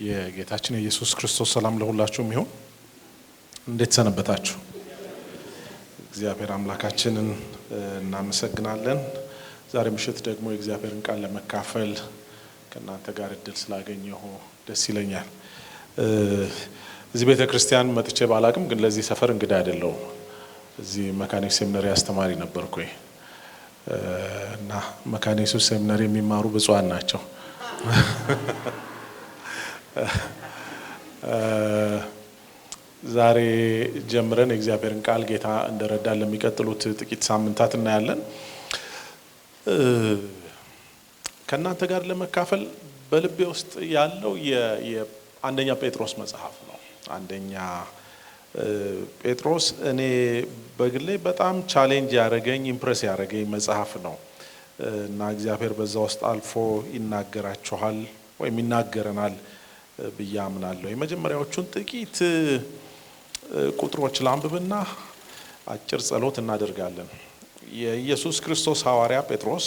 የጌታችን የኢየሱስ ክርስቶስ ሰላም ለሁላችሁም ይሁን። እንዴት ሰነበታችሁ? እግዚአብሔር አምላካችንን እናመሰግናለን። ዛሬ ምሽት ደግሞ የእግዚአብሔርን ቃል ለመካፈል ከእናንተ ጋር እድል ስላገኘሁ ደስ ይለኛል። እዚህ ቤተክርስቲያን መጥቼ ባላቅም ግን ለዚህ ሰፈር እንግዳ አይደለሁም። እዚህ መካኒክ ሴሚናሪ አስተማሪ ነበርኩኝ እና መካኒክ ሴሚናሪ የሚማሩ ብፁዓን ናቸው። ዛሬ ጀምረን የእግዚአብሔርን ቃል ጌታ እንደረዳን ለሚቀጥሉት ጥቂት ሳምንታት እናያለን። ከእናንተ ጋር ለመካፈል በልቤ ውስጥ ያለው የአንደኛ ጴጥሮስ መጽሐፍ ነው። አንደኛ ጴጥሮስ እኔ በግሌ በጣም ቻሌንጅ ያደረገኝ ኢምፕረስ ያደረገኝ መጽሐፍ ነው እና እግዚአብሔር በዛ ውስጥ አልፎ ይናገራችኋል ወይም ይናገረናል ብዬ አምናለሁ። የመጀመሪያዎቹን ጥቂት ቁጥሮች ላንብብና አጭር ጸሎት እናደርጋለን። የኢየሱስ ክርስቶስ ሐዋርያ ጴጥሮስ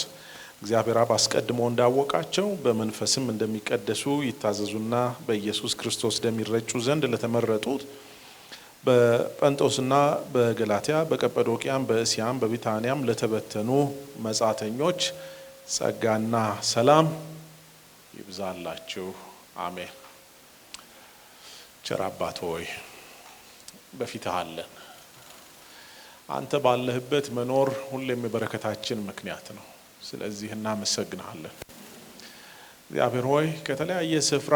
እግዚአብሔር አብ አስቀድሞ እንዳወቃቸው በመንፈስም እንደሚቀደሱ ይታዘዙና በኢየሱስ ክርስቶስ ደም ይረጩ ዘንድ ለተመረጡት በጴንጦስና በገላትያ በቀጰዶቅያም በእስያም በቢታንያም ለተበተኑ መጻተኞች ጸጋና ሰላም ይብዛላችሁ። አሜን። ቸር አባት ሆይ በፊትህ አለን። አንተ ባለህበት መኖር ሁሌም የበረከታችን ምክንያት ነው። ስለዚህ እናመሰግናለን። እግዚአብሔር ሆይ ከተለያየ ስፍራ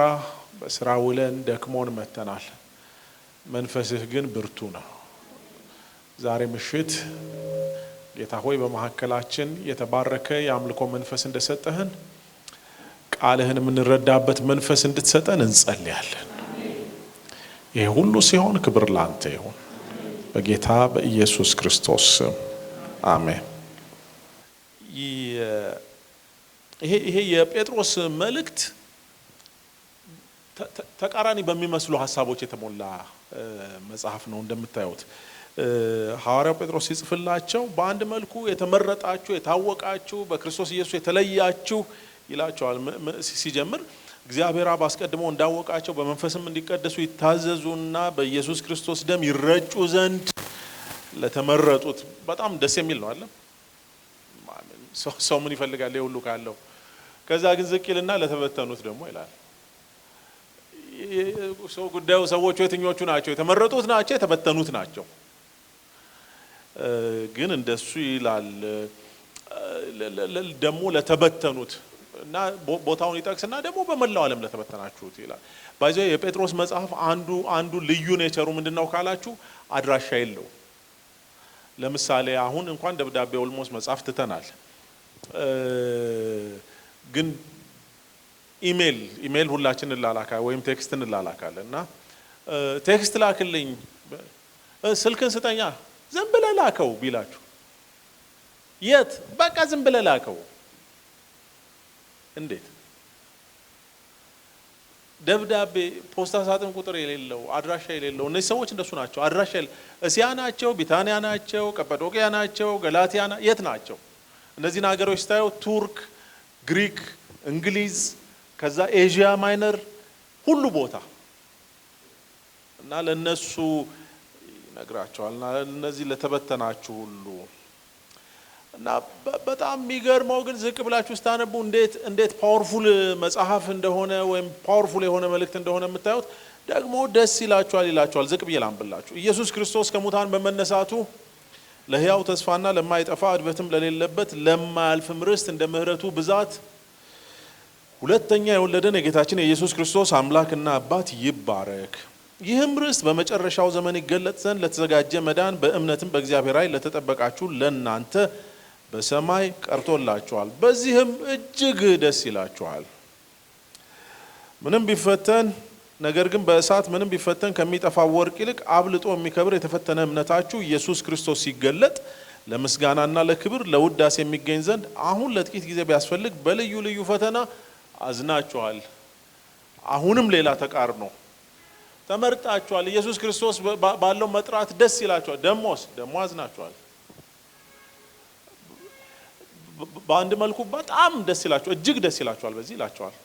በስራ ውለን ደክሞን መተናል። መንፈስህ ግን ብርቱ ነው። ዛሬ ምሽት ጌታ ሆይ በመካከላችን የተባረከ የአምልኮ መንፈስ እንደሰጠህን ቃልህን የምንረዳበት መንፈስ እንድትሰጠን እንጸልያለን። ይሄ ሁሉ ሲሆን ክብር ላንተ ይሁን በጌታ በኢየሱስ ክርስቶስ ስም አሜን። ይሄ የጴጥሮስ መልእክት ተቃራኒ በሚመስሉ ሐሳቦች የተሞላ መጽሐፍ ነው። እንደምታዩት ሐዋርያው ጴጥሮስ ሲጽፍላቸው በአንድ መልኩ የተመረጣችሁ የታወቃችሁ በክርስቶስ ኢየሱስ የተለያችሁ ይላቸዋል። ሲጀምር እግዚአብሔር አብ አስቀድሞ እንዳወቃቸው በመንፈስም እንዲቀደሱ ይታዘዙና በኢየሱስ ክርስቶስ ደም ይረጩ ዘንድ ለተመረጡት። በጣም ደስ የሚል ነው አለ። ሰው ምን ይፈልጋል ይሄ ሁሉ ካለው? ከዛ ግን ዝቅ ይልና ለተበተኑት ደግሞ ይላል። ሰው ጉዳዩ ሰዎቹ የትኞቹ ናቸው? የተመረጡት ናቸው? የተበተኑት ናቸው? ግን እንደሱ ይላል ደግሞ ለተበተኑት እና ቦታውን ይጠቅስና ደግሞ በመላው ዓለም ለተበተናችሁት ይላል። ባይዘ የጴጥሮስ መጽሐፍ አንዱ ልዩ ኔቸሩ ምንድነው ካላችሁ አድራሻ የለው። ለምሳሌ አሁን እንኳን ደብዳቤ ኦልሞስት መጽሐፍ ትተናል። ግን ኢሜል ሁላችን እንላላካ ወይም ቴክስት እንላላካለን እና ቴክስት ላክልኝ ስልክን ስጠኛ ዝም ብለህ ላከው ቢላችሁ የት በቃ ዝም ብለህ ላከው። እንዴት? ደብዳቤ ፖስታ ሳጥን ቁጥር የሌለው አድራሻ የሌለው እነዚህ ሰዎች እንደሱ ናቸው። አድራሻ እስያ ናቸው፣ ቢታንያ ናቸው፣ ቀጰዶቅያ ናቸው፣ ገላትያ የት ናቸው? እነዚህን ሀገሮች ስታዩ ቱርክ፣ ግሪክ፣ እንግሊዝ ከዛ ኤዥያ ማይነር ሁሉ ቦታ እና ለነሱ ይነግራቸዋልና እነዚህ ለተበተናችሁ ሁሉ እና በጣም የሚገርመው ግን ዝቅ ብላችሁ ስታነቡ እንዴት ፓወርፉል መጽሐፍ እንደሆነ ወይም ፓወርፉል የሆነ መልእክት እንደሆነ የምታዩት ደግሞ ደስ ይላችኋል። ዝቅ ብዬ ላንብላችሁ። ኢየሱስ ክርስቶስ ከሙታን በመነሳቱ ለሕያው ተስፋና ለማይጠፋ እድበትም ለሌለበት ለማያልፍም ርስት እንደ ምሕረቱ ብዛት ሁለተኛ የወለደን የጌታችን የኢየሱስ ክርስቶስ አምላክና አባት ይባረክ። ይህም ርስት በመጨረሻው ዘመን ይገለጥ ዘንድ ለተዘጋጀ መዳን በእምነትም በእግዚአብሔር ኃይል ለተጠበቃችሁ ለእናንተ በሰማይ ቀርቶላችኋል። በዚህም እጅግ ደስ ይላችኋል። ነገር ግን በእሳት ምንም ቢፈተን ከሚጠፋ ወርቅ ይልቅ አብልጦ የሚከብር የተፈተነ እምነታችሁ ኢየሱስ ክርስቶስ ሲገለጥ ለምስጋናና ለክብር ለውዳሴ የሚገኝ ዘንድ አሁን ለጥቂት ጊዜ ቢያስፈልግ በልዩ ልዩ ፈተና አዝናችኋል። አሁንም ሌላ ተቃርኖ ተመርጣችኋል። ኢየሱስ ክርስቶስ ባለው መጥራት ደስ ይላችኋል። ደሞ አዝናችኋል። በአንድ መልኩ በጣም ደስ ይላችኋል፣ እጅግ ደስ ይላችኋል። በዚህ ይላችኋል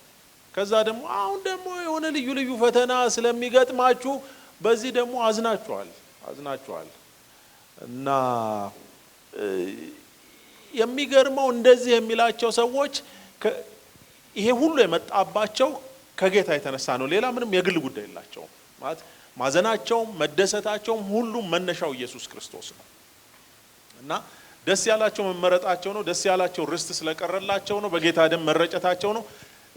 ከዛ ደግሞ አሁን ደግሞ የሆነ ልዩ ልዩ ፈተና ስለሚገጥማችሁ በዚህ ደግሞ አዝናችኋል እና የሚገርመው እንደዚህ የሚላቸው ሰዎች ይሄ ሁሉ የመጣባቸው ከጌታ የተነሳ ነው። ሌላ ምንም የግል ጉዳይ የላቸውም ማለት ማዘናቸውም መደሰታቸውም ሁሉም መነሻው ኢየሱስ ክርስቶስ ነው እና ደስ ያላቸው መመረጣቸው ነው። ደስ ያላቸው ርስት ስለቀረላቸው ነው። በጌታ ደም መረጨታቸው ነው።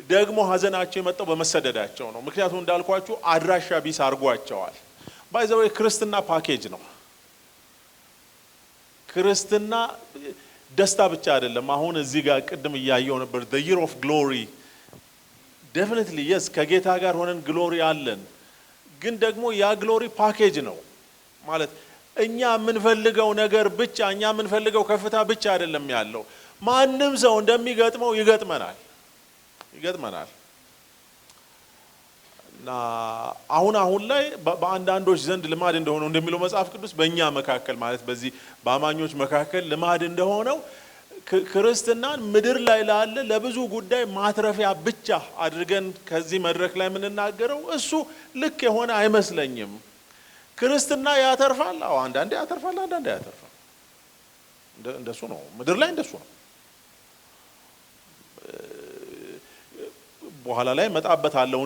ደግሞ ሀዘናቸው የመጣው በመሰደዳቸው ነው። ምክንያቱም እንዳልኳችሁ አድራሻ ቢስ አርጓቸዋል። ባይ ዘ ዌይ ክርስትና ፓኬጅ ነው። ክርስትና ደስታ ብቻ አይደለም። አሁን እዚህ ጋር ቅድም እያየው ነበር the year of glory definitely yes ከጌታ ጋር ሆነን ግሎሪ አለን። ግን ደግሞ ያ ግሎሪ ፓኬጅ ነው ማለት እኛ የምንፈልገው ነገር ብቻ እኛ የምንፈልገው ከፍታ ብቻ አይደለም ያለው። ማንም ሰው እንደሚገጥመው ይገጥመናል እና አሁን ላይ በአንዳንዶች ዘንድ ልማድ እንደሆነው እንደሚለው መጽሐፍ ቅዱስ በእኛ መካከል ማለት በዚህ በአማኞች መካከል ልማድ እንደሆነው ክርስትናን ምድር ላይ ላለ ለብዙ ጉዳይ ማትረፊያ ብቻ አድርገን ከዚህ መድረክ ላይ የምንናገረው እሱ ልክ የሆነ አይመስለኝም። ክርስትና ያተርፋል። አዎ አንዳንዴ ያተርፋል፣ አንዳንዴ ያተርፋል። እንደሱ ነው ምድር ላይ እንደሱ ነው። በኋላ ላይ መጣበታለሁ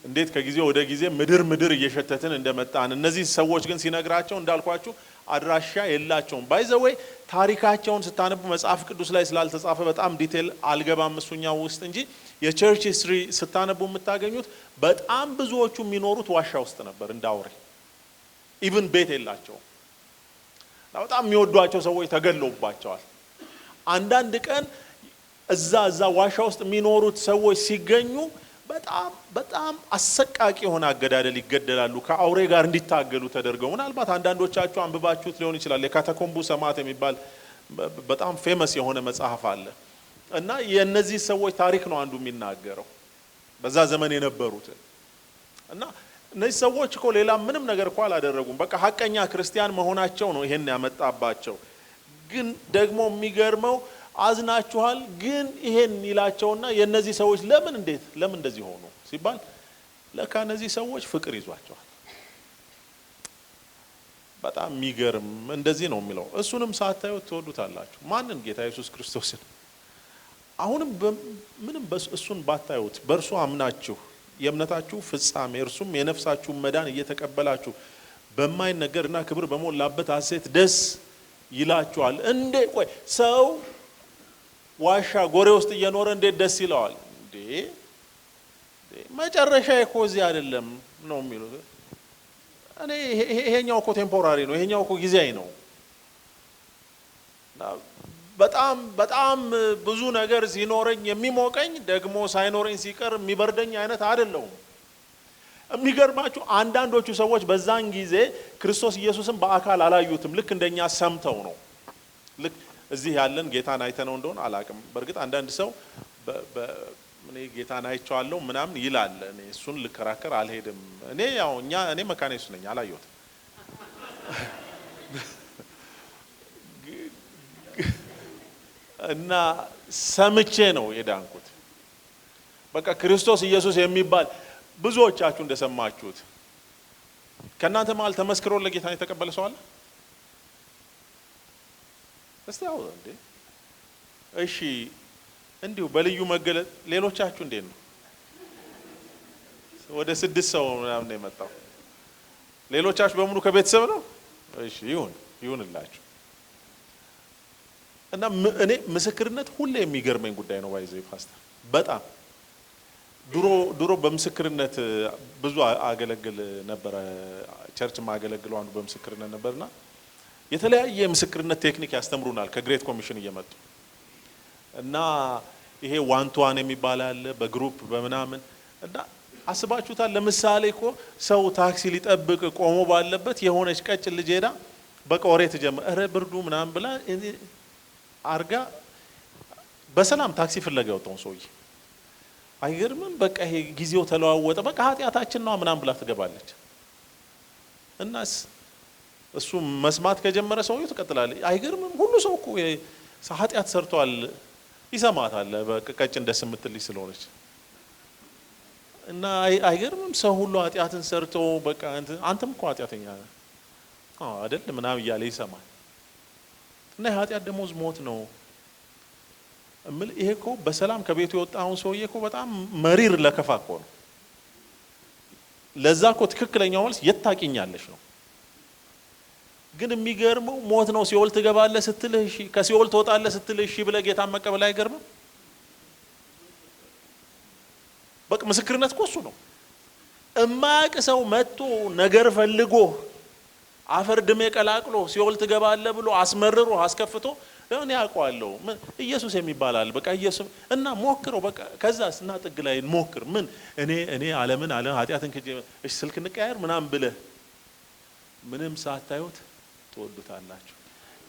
እንዴት ከጊዜ ወደ ጊዜ ምድር እየሸተትን እንደመጣን። እነዚህ ሰዎች ግን ሲነግራቸው እንዳልኳችሁ አድራሻ የላቸውም። ባይ ዘ ዌይ ታሪካቸውን ስታነቡ መጽሐፍ ቅዱስ ላይ ስላልተጻፈ በጣም ዲቴል አልገባም እሱኛው ውስጥ እንጂ የቸርች ሂስትሪ ስታነቡ የምታገኙት በጣም ብዙዎቹ የሚኖሩት ዋሻ ውስጥ ነበር እንዳውሬ። ኢቭን ቤት የላቸውም። በጣም የሚወዷቸው ሰዎች ተገለውባቸዋል። አንዳንድ ቀን እዛ ዋሻ ውስጥ የሚኖሩት ሰዎች ሲገኙ በጣም አሰቃቂ የሆነ አገዳደል ይገደላሉ። ከአውሬ ጋር እንዲታገሉ ተደርገው ምናልባት አንዳንዶቻችሁ አንብባችሁት ሊሆን ይችላል። የካታኮምቡ ሰማዕት የሚባል በጣም ፌመስ የሆነ መጽሐፍ አለ እና የነዚህ ሰዎች ታሪክ ነው አንዱ የሚናገረው በዛ ዘመን የነበሩት እና እነዚህ ሰዎች እኮ ሌላ ምንም ነገር እኮ አላደረጉም። በቃ ሐቀኛ ክርስቲያን መሆናቸው ነው ይሄን ያመጣባቸው። ግን ደግሞ የሚገርመው አዝናችኋል ግን ይሄን ይላቸውና የነዚህ ሰዎች ለምን እንደዚህ ሆኑ ሲባል ለካ እነዚህ ሰዎች ፍቅር ይዟቸዋል። በጣም የሚገርም እንደዚህ ነው የሚለው። እሱንም ሳታዩት ትወዱታላችሁ። ማንን? ጌታ ኢየሱስ ክርስቶስን። አሁንም ምንም እሱን ባታዩት በእርሱ አምናችሁ የእምነታችሁ ፍጻሜ እርሱም የነፍሳችሁ መዳን እየተቀበላችሁ በማይነገርና ክብር በሞላበት ሐሴት ደስ ይላችኋል። እንዴ ቆይ ሰው ዋሻ ጎሬ ውስጥ እየኖረ እንዴት ደስ ይለዋል? እንዴ መጨረሻ እኮ እዚህ አይደለም ነው የሚሉት። እኔ ይሄኛው እኮ ቴምፖራሪ ነው፣ ይሄኛው እኮ ጊዜያዊ ነው። በጣም ብዙ ነገር ሲኖረኝ የሚሞቀኝ ደግሞ ሳይኖረኝ ሲቀር የሚበርደኝ አይነት አይደለም። የሚገርማችሁ አንዳንዶቹ ሰዎች በዛን ጊዜ ክርስቶስ ኢየሱስን በአካል አላዩትም። ልክ እንደኛ ሰምተው ነው። ልክ እዚህ ያለን ጌታን አይተነው እንደሆነ አላቅም። በእርግጥ አንዳንድ ሰው እኔ ጌታን አይቼዋለሁ ምናምን ይላል። እኔ እሱን ልከራከር አልሄድም። እኔ መካነ ኢየሱስ ነኝ፣ አላየሁትም። እና ሰምቼ ነው የዳንኩት። በቃ ክርስቶስ ኢየሱስ የሚባል ብዙዎቻችሁ እንደሰማችሁት ከእናንተ መሃል ተመስክሮ ለጌታ የተቀበለ ሰው አለ? እስቲ አው እንዴ እሺ እንዲሁ በልዩ መገለጥ ሌሎቻችሁ እንዴት ነው? ወደ 6 ሰው ምናምን ነው የመጣው። ሌሎቻችሁ በሙሉ ከቤተሰብ ነው? እሺ ይሁንላችሁ። እና እኔ ምስክርነት ሁሌ የሚገርመኝ ጉዳይ ነው። ባይዘይ ፓስተር በጣም ድሮ በምስክርነት ብዙ አገለግል ነበር። ቸርች ማገለግለው አንዱ በምስክርነት ነበርና የተለያየ ምስክርነት ቴክኒክ ያስተምሩናል ከግሬት ኮሚሽን እየመጡ እና ይሄ ዋን ቱ ዋን የሚባል አለ በግሩፕ በመናምን እና አስባችሁታል? ለምሳሌ እኮ ሰው ታክሲ ሊጠብቅ ቆሞ ባለበት የሆነች ቀጭን ልጅ ሄዳ በቃ ወሬ ተጀመረ። እረ ብርዱ ምናምን ብላ አርጋ በሰላም ታክሲ ፍለጋ ወጣው ሰውዬ። አይገርምም? በቃ ይሄ ጊዜው ተለዋወጠ። በቃ ኃጢአታችን ነው ምናምን ብላ ትገባለች። እናስ እሱ መስማት ከጀመረ ሰውዬው ትቀጥላለች። አይገርምም? ሁሉ ሰው እኮ ኃጢአት ሰርቷል ይሰማታል። በቃ ቀጭን ደስ የምትልኝ ስለሆነች እና አይገርምም? ሰው ሁሉ ኃጢአትን ሰርቶ በቃ አንተም እኮ ኃጢአተኛ ነህ አይደል ምናምን እያለ ይሰማል። እና የኃጢአት ደሞዝ ሞት ነው። ይሄ እኮ በሰላም ከቤቱ የወጣውን ሰውዬ እኮ በጣም መሪር ለከፋ እኮ ነው። ለዛ እኮ ትክክለኛው መልስ የት ታውቂኛለሽ ነው። ግን የሚገርመው ሞት ነው። ሲኦል ትገባለህ ስትልህ እሺ፣ ከሲኦል ትወጣለህ ስትልህ እሺ ብለህ ጌታን መቀበል አይገርምም? በቃ ምስክርነት እኮ እሱ ነው። እማያውቅ ሰው መጥቶ ነገር ፈልጎ አፈር ድሜ ቀላቅሎ ሲኦል ትገባለህ ብሎ አስመርሮ አስከፍቶ ለምን ያውቀዋለሁ ኢየሱስ የሚባላል በቃ ኢየሱስ እና ሞክረው በቃ ከዛስ እና ጥግ ላይ ሞክር ምን እኔ ዓለምን ኃጢአትን ከጄ እሺ ስልክ እንቀያየር ምናምን ብለህ ምንም ሳታዩት ትወዱታላችሁ።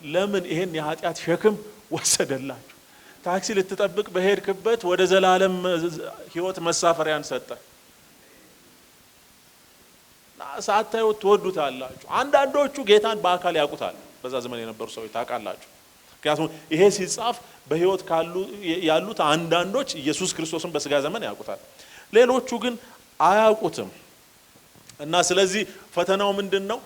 ለምን ይሄን የኃጢአት ሸክም ወሰደላችሁ። ታክሲ ልትጠብቅ በሄድክበት ወደ ዘላለም ህይወት መሳፈሪያን ሰጠ። ሳታዩት ትወዱታላችሁ። አንዳንዶቹ ጌታን በአካል ያውቁታል። በዛ ዘመን የነበሩ ሰዎች ታውቃላችሁ። ምክንያቱም ይሄ ሲጻፍ በህይወት ያሉት አንዳንዶች ኢየሱስ ክርስቶስን በስጋ ዘመን ያውቁታል፣ ሌሎቹ ግን አያውቁትም። እና ስለዚህ ፈተናው ምንድነው?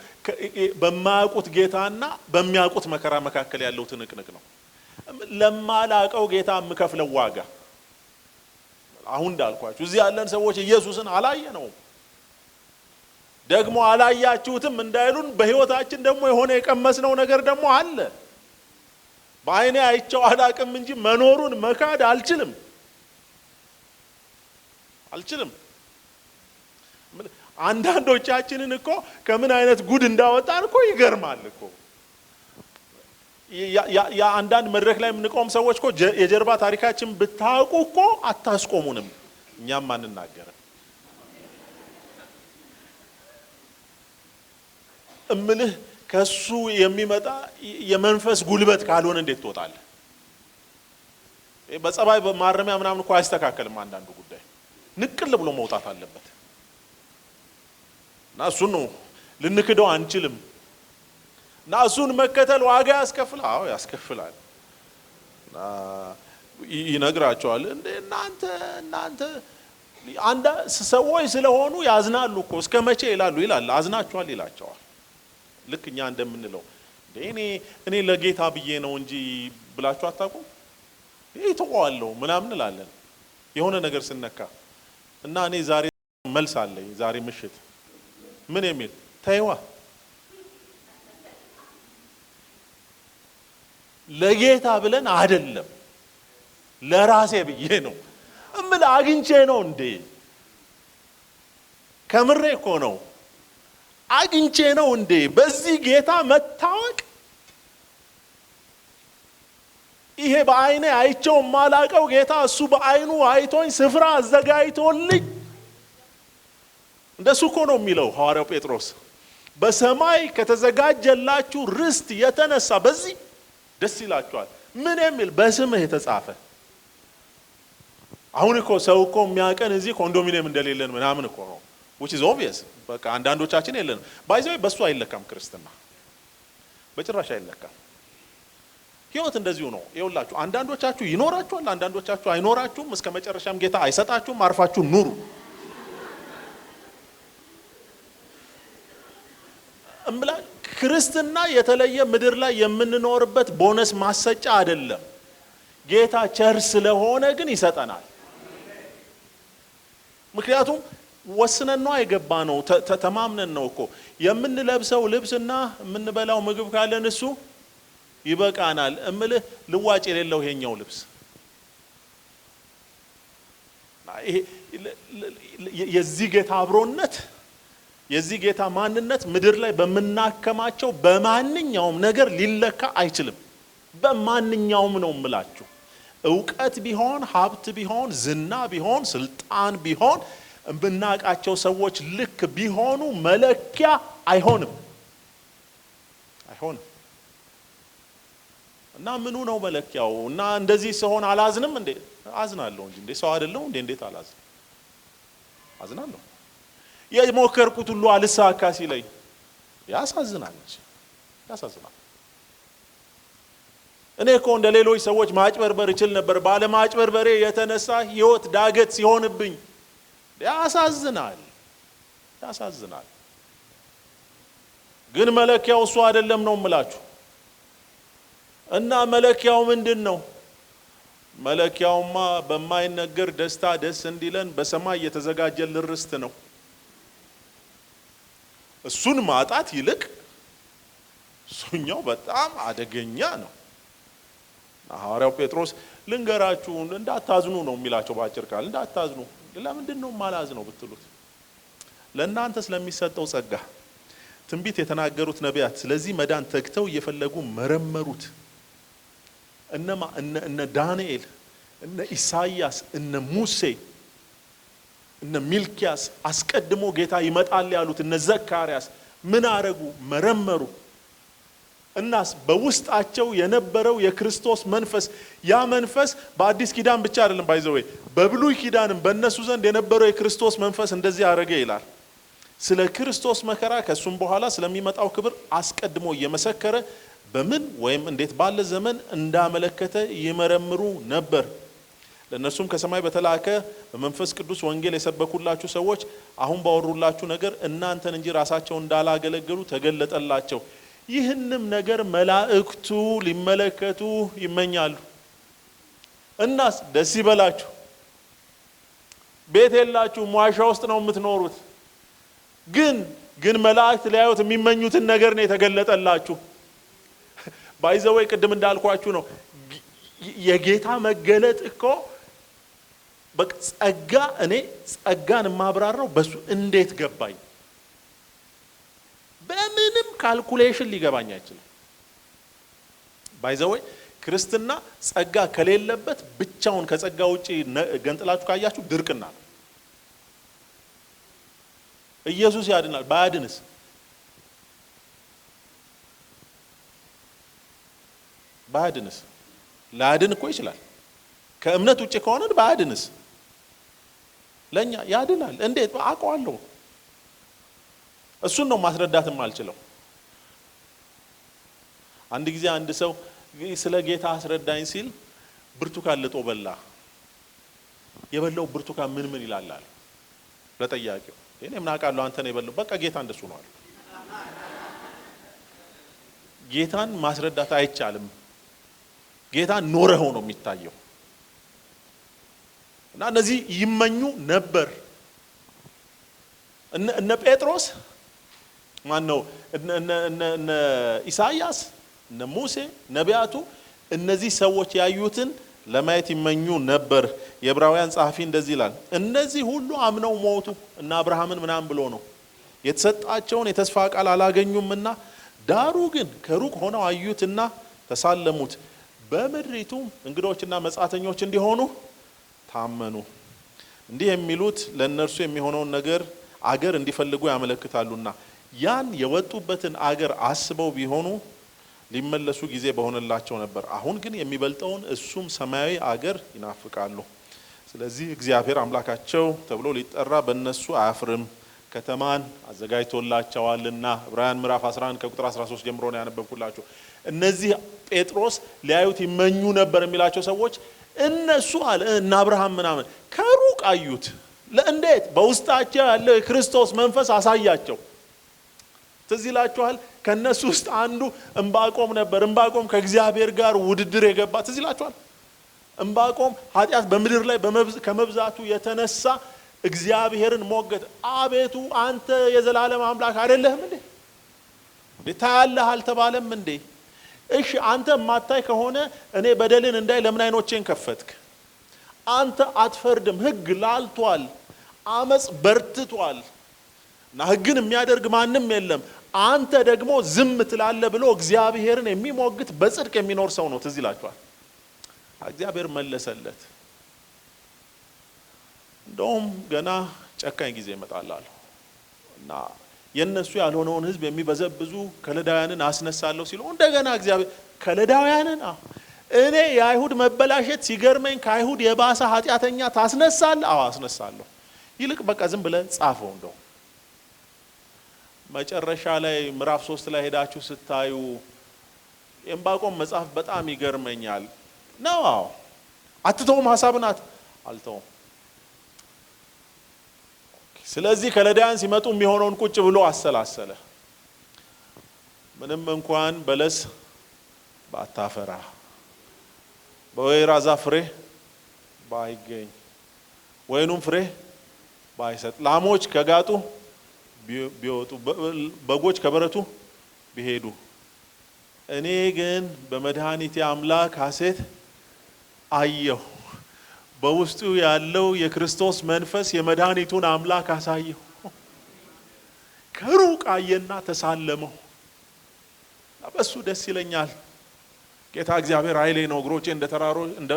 በማያውቁት ጌታና በሚያውቁት መከራ መካከል ያለው ትንቅንቅ ነው። ለማላቀው ጌታ የምከፍለው ዋጋ አሁን እንዳልኳችሁ እዚህ ያለን ሰዎች ኢየሱስን አላየነውም፣ ደግሞ አላያችሁትም እንዳይሉን በህይወታችን ደግሞ የሆነ የቀመስነው ነገር ደግሞ አለ። በአይኔ አይቼው አላቅም እንጂ መኖሩን መካድ አልችልም። አንዳንዶቻችንን እኮ ከምን አይነት ጉድ እንዳወጣን እኮ ይገርማል እኮ። ያ አንዳንድ መድረክ ላይ የምንቆም ሰዎች እኮ የጀርባ ታሪካችን ብታውቁ እኮ አታስቆሙንም። እኛም አንናገርም። እምልህ ከሱ የሚመጣ የመንፈስ ጉልበት ካልሆነ እንዴት ትወጣለህ? በጸባይ በማረሚያ ምናምን እኮ አይስተካከልም። አንዳንዱ ጉዳይ ንቅል ብሎ መውጣት አለበት። እና እሱን ነው ልንክደው አንችልም። እና እሱን መከተል ዋጋ ያስከፍላል። አዎ ያስከፍላል። ይነግራቸዋል እንደ እናንተ አንዳ ሰዎች ስለሆኑ ያዝናሉ እኮ እስከ መቼ ይላል። አዝናቸዋል ይላቸዋል። ልክ እኛ እንደምንለው እኔ ለጌታ ብዬ ነው እንጂ ብላችሁ አታውቁም? ይተዋዋለሁ ምናምን እንላለን የሆነ ነገር ስነካ። እና እኔ ዛሬ መልስ አለኝ ዛሬ ምሽት ምን የሚል ታይዋ ለጌታ ብለን አይደለም ለራሴ ብዬ ነው እምል አግኝቼ ነው እንዴ? ከምሬ እኮ ነው አግኝቼ ነው እንዴ? በዚህ ጌታ መታወቅ ይሄ በአይኔ አይቼው ማላቀው ጌታ እሱ በአይኑ አይቶኝ ስፍራ አዘጋጅቶልኝ እንደሱ እኮ ነው የሚለው ሐዋርያው ጴጥሮስ። በሰማይ ከተዘጋጀላችሁ ርስት የተነሳ በዚህ ደስ ይላችኋል። ምን የሚል በስምህ የተጻፈ። አሁን እኮ ሰው እኮ የሚያቀን እዚህ ኮንዶሚኒየም እንደሌለን ምናምን እኮ ነው which is obvious። በቃ አንዳንዶቻችን የለንም። ባይዘው በሱ አይለካም ክርስትና፣ በጭራሽ አይለካም። ህይወት እንደዚሁ ነው። ይኸውላችሁ አንዳንዶቻችሁ ይኖራችኋል፣ አንዳንዶቻችሁ አይኖራችሁም። እስከ መጨረሻም ጌታ አይሰጣችሁም። አርፋችሁ ኑሩ። እምላ ክርስትና የተለየ ምድር ላይ የምንኖርበት ቦነስ ማሰጫ አይደለም። ጌታ ቸር ስለሆነ ግን ይሰጠናል። ምክንያቱም ወስነን ነው አይገባ ነው ተማምነን ነው እኮ የምንለብሰው ልብስና የምንበላው ምግብ ካለን እሱ ይበቃናል። እምልህ ልዋጭ የሌለው ይሄኛው ልብስ የዚህ ጌታ አብሮነት የዚህ ጌታ ማንነት ምድር ላይ በመናከማቸው በማንኛውም ነገር ሊለካ አይችልም። በማንኛውም ነው እምላችሁ። ዕውቀት ቢሆን ሀብት ቢሆን ዝና ቢሆን ስልጣን ቢሆን እምናቃቸው ሰዎች ልክ ቢሆኑ መለኪያ አይሆንም። እና ምኑ ነው መለኪያው? እና እንደዚህ ሲሆን አላዝንም እንዴ? አዝናለሁ እንጂ እንዴ ሰው አይደለም እንዴ? እንዴት አላዝን? አዝናለሁ። የሞከርኩት ሁሉ አልሳካ ሲለኝ ያሳዝናል። እኔ እኮ እንደ ሌሎች ሰዎች ማጭበርበር እችል ነበር። ባለ ማጭበርበሬ የተነሳ ህይወት ዳገት ሲሆንብኝ ያሳዝናል። ግን መለኪያው እሱ አይደለም ነው የምላችሁ። እና መለኪያው ምንድነው? መለኪያውማ በማይነገር ደስታ ደስ እንዲለን በሰማይ የተዘጋጀልን ርስት ነው። እሱን ማጣት ይልቅ እሱኛው በጣም አደገኛ ነው። ሐዋርያው ጴጥሮስ ልንገራችሁ እንዳታዝኑ ነው የሚላቸው ባጭር ቃል። እንዳታዝኑ። ለምንድን ነው ማላዝነው ብትሉት፣ ለእናንተ ስለሚሰጠው ጸጋ ትንቢት የተናገሩት ነቢያት ስለዚህ መዳን ተግተው እየፈለጉ መረመሩት። እነ ዳንኤል፣ እነ ኢሳይያስ፣ እነ ሙሴ፣ እነ ሚልኪያስ አስቀድሞ ጌታ ይመጣል ያሉት እነ ዘካርያስ ምን አረጉ? መረመሩ። እናስ በውስጣቸው የነበረው የክርስቶስ መንፈስ፣ ያ መንፈስ በአዲስ ኪዳን ብቻ አይደለም ባይዘው፣ በብሉይ ኪዳንም በእነሱ ዘንድ የነበረው የክርስቶስ መንፈስ እንደዚህ አረገ ይላል። ስለ ክርስቶስ መከራ ከሱም በኋላ ስለሚመጣው ክብር አስቀድሞ እየመሰከረ በምን ወይም እንዴት ባለ ዘመን እንዳመለከተ ይመረምሩ ነበር። ለእነርሱም ከሰማይ በተላከ በመንፈስ ቅዱስ ወንጌል የሰበኩላችሁ ሰዎች አሁን ባወሩላችሁ ነገር እናንተን እንጂ ራሳቸውን እንዳላገለገሉ ተገለጠላቸው። ይህንም ነገር መላእክቱ ሊመለከቱ ይመኛሉ። እናስ ደስ ይበላችሁ። ቤት የላችሁ፣ ዋሻ ውስጥ ነው የምትኖሩት። ግን መላእክት ሊያዩት የሚመኙትን ነገር ነው የተገለጠላችሁ። ባይዘወይ ቅድም እንዳልኳችሁ ነው የጌታ መገለጥ እኮ በጸጋ። እኔ ጸጋን ማብራራው በሱ እንዴት ገባኝ? በምንም ካልኩሌሽን ሊገባኝ አይችልም። ባይዘወይ ክርስትና ጸጋ ከሌለበት ብቻውን ከጸጋ ውጪ ገንጥላችሁ ካያችሁ ድርቅና ነው። ኢየሱስ ያድናል። ባያድንስ? ላያድን እኮ ይችላል። ከእምነት ውጪ ከሆነ ባያድንስ? ለኛ ያድናል። እንዴት አውቀዋለሁ? እሱን ነው ማስረዳትም አልችለው። አንድ ጊዜ አንድ ሰው ስለ ጌታ አስረዳኝ ሲል ብርቱካን ልጦ በላ። የበላው ብርቱካን ምን ይላል ለጠያቂው። እኔ ምን አውቃለሁ አንተ ነው የበላው። በቃ ጌታ እንደሱ ነው አለ። ጌታን ማስረዳት አይቻልም። ጌታ ኖረው ነው የሚታየው። እና እነዚህ ይመኙ ነበር። እነ ጴጥሮስ ማን ነው? እነ ኢሳይያስ፣ እነ ሙሴ ነቢያቱ እነዚህ ሰዎች ያዩትን ለማየት ይመኙ ነበር። የዕብራውያን ጸሐፊ እንደዚህ ይላል፣ እነዚህ ሁሉ አምነው ሞቱ እና አብርሃምን ምናምን ብሎ ነው የተሰጣቸውን የተስፋ ቃል አላገኙምና፣ ዳሩ ግን ከሩቅ ሆነው አዩትና ተሳለሙት፣ በምድሪቱም እንግዶችና መጻተኞች እንዲሆኑ ታመኑ። እንዲህ የሚሉት ለእነርሱ የሚሆነውን አገር እንዲፈልጉ ያመለክታሉና ያን የወጡበትን አገር አስበው ቢሆኑ ሊመለሱ ጊዜ በሆነላቸው ነበር። አሁን ግን የሚበልጠውን እሱም ሰማያዊ አገር ይናፍቃሉ። ስለዚህ እግዚአብሔር አምላካቸው ተብሎ ሊጠራ በእነሱ አያፍርም፣ ከተማን አዘጋጅቶላቸዋልና። ዕብራውያን ምዕራፍ 11 ከቁጥር 13 ጀምሮ ነው ያነበብኩላችሁ። እነዚህ ጴጥሮስ ሊያዩት ይመኙ ነበር የሚላቸው ሰዎች እነሱ አለ እና አብርሃም ምናምን ከሩቅ አዩት። ለእንዴት? በውስጣቸው ያለው የክርስቶስ መንፈስ አሳያቸው። ትዝ ይላችኋል? ከነሱ ውስጥ አንዱ ዕንባቆም ነበር። ዕንባቆም ከእግዚአብሔር ጋር ውድድር የገባ ትዝ ይላችኋል? ዕንባቆም ኃጢአት በምድር ላይ ከመብዛቱ የተነሳ እግዚአብሔርን ሞገተ። አቤቱ አንተ የዘላለም አምላክ አይደለህም እንዴ? ታያለህ አልተባለም እንዴ? እሺ አንተ ማታይ ከሆነ እኔ በደልን እንዳይ ለምን አይኖቼን ከፈትክ? አንተ አትፈርድም፣ ሕግ ላልቷል፣ አመጽ በርትቷል እና ሕግን የሚያደርግ ማንም የለም። አንተ ደግሞ ዝም ትላለህ ብሎ እግዚአብሔርን የሚሞግት በጽድቅ የሚኖር ሰው ነው። ትዝ ይላችኋል? እግዚአብሔር መለሰለት፣ እንደውም ገና ጨካኝ ጊዜ ይመጣል እና የነሱ ያልሆነውን ህዝብ የሚበዘብዙ ከለዳውያንን አስነሳለሁ ሲሉ እንደገና እግዚአብሔር ከለዳውያንን እኔ የአይሁድ መበላሸት ሲገርመኝ ከአይሁድ የባሰ ኃጢአተኛ ታስነሳለህ? አዎ አስነሳለሁ። ይልቅ በቃ ዝም ብለህ ጻፈው። እንደው መጨረሻ ላይ ምዕራፍ 3 ላይ ሄዳችሁ ስታዩ የዕንባቆም መጽሐፍ በጣም ይገርመኛል ነው። አዎ አትተውም፣ ሐሳብን አልተውም። ስለዚህ ከለዳያን ሲመጡ የሚሆነውን ቁጭ ብሎ አሰላሰለ። ምንም እንኳን በለስ ባታፈራ በወይራ ዛፍ ፍሬ ባይገኝ ወይኑም ፍሬ ባይሰጥ ላሞች ከጋጡ ቢወጡ በጎች ከበረቱ ቢሄዱ እኔ ግን በመድኃኒቴ አምላክ ሐሴት አየሁ። በውስጡ ያለው የክርስቶስ መንፈስ የመድኃኒቱን አምላክ አሳየው። ከሩቅ አየና ተሳለመው። በሱ ደስ ይለኛል። ጌታ እግዚአብሔር ኃይሌ ነው። እግሮቼ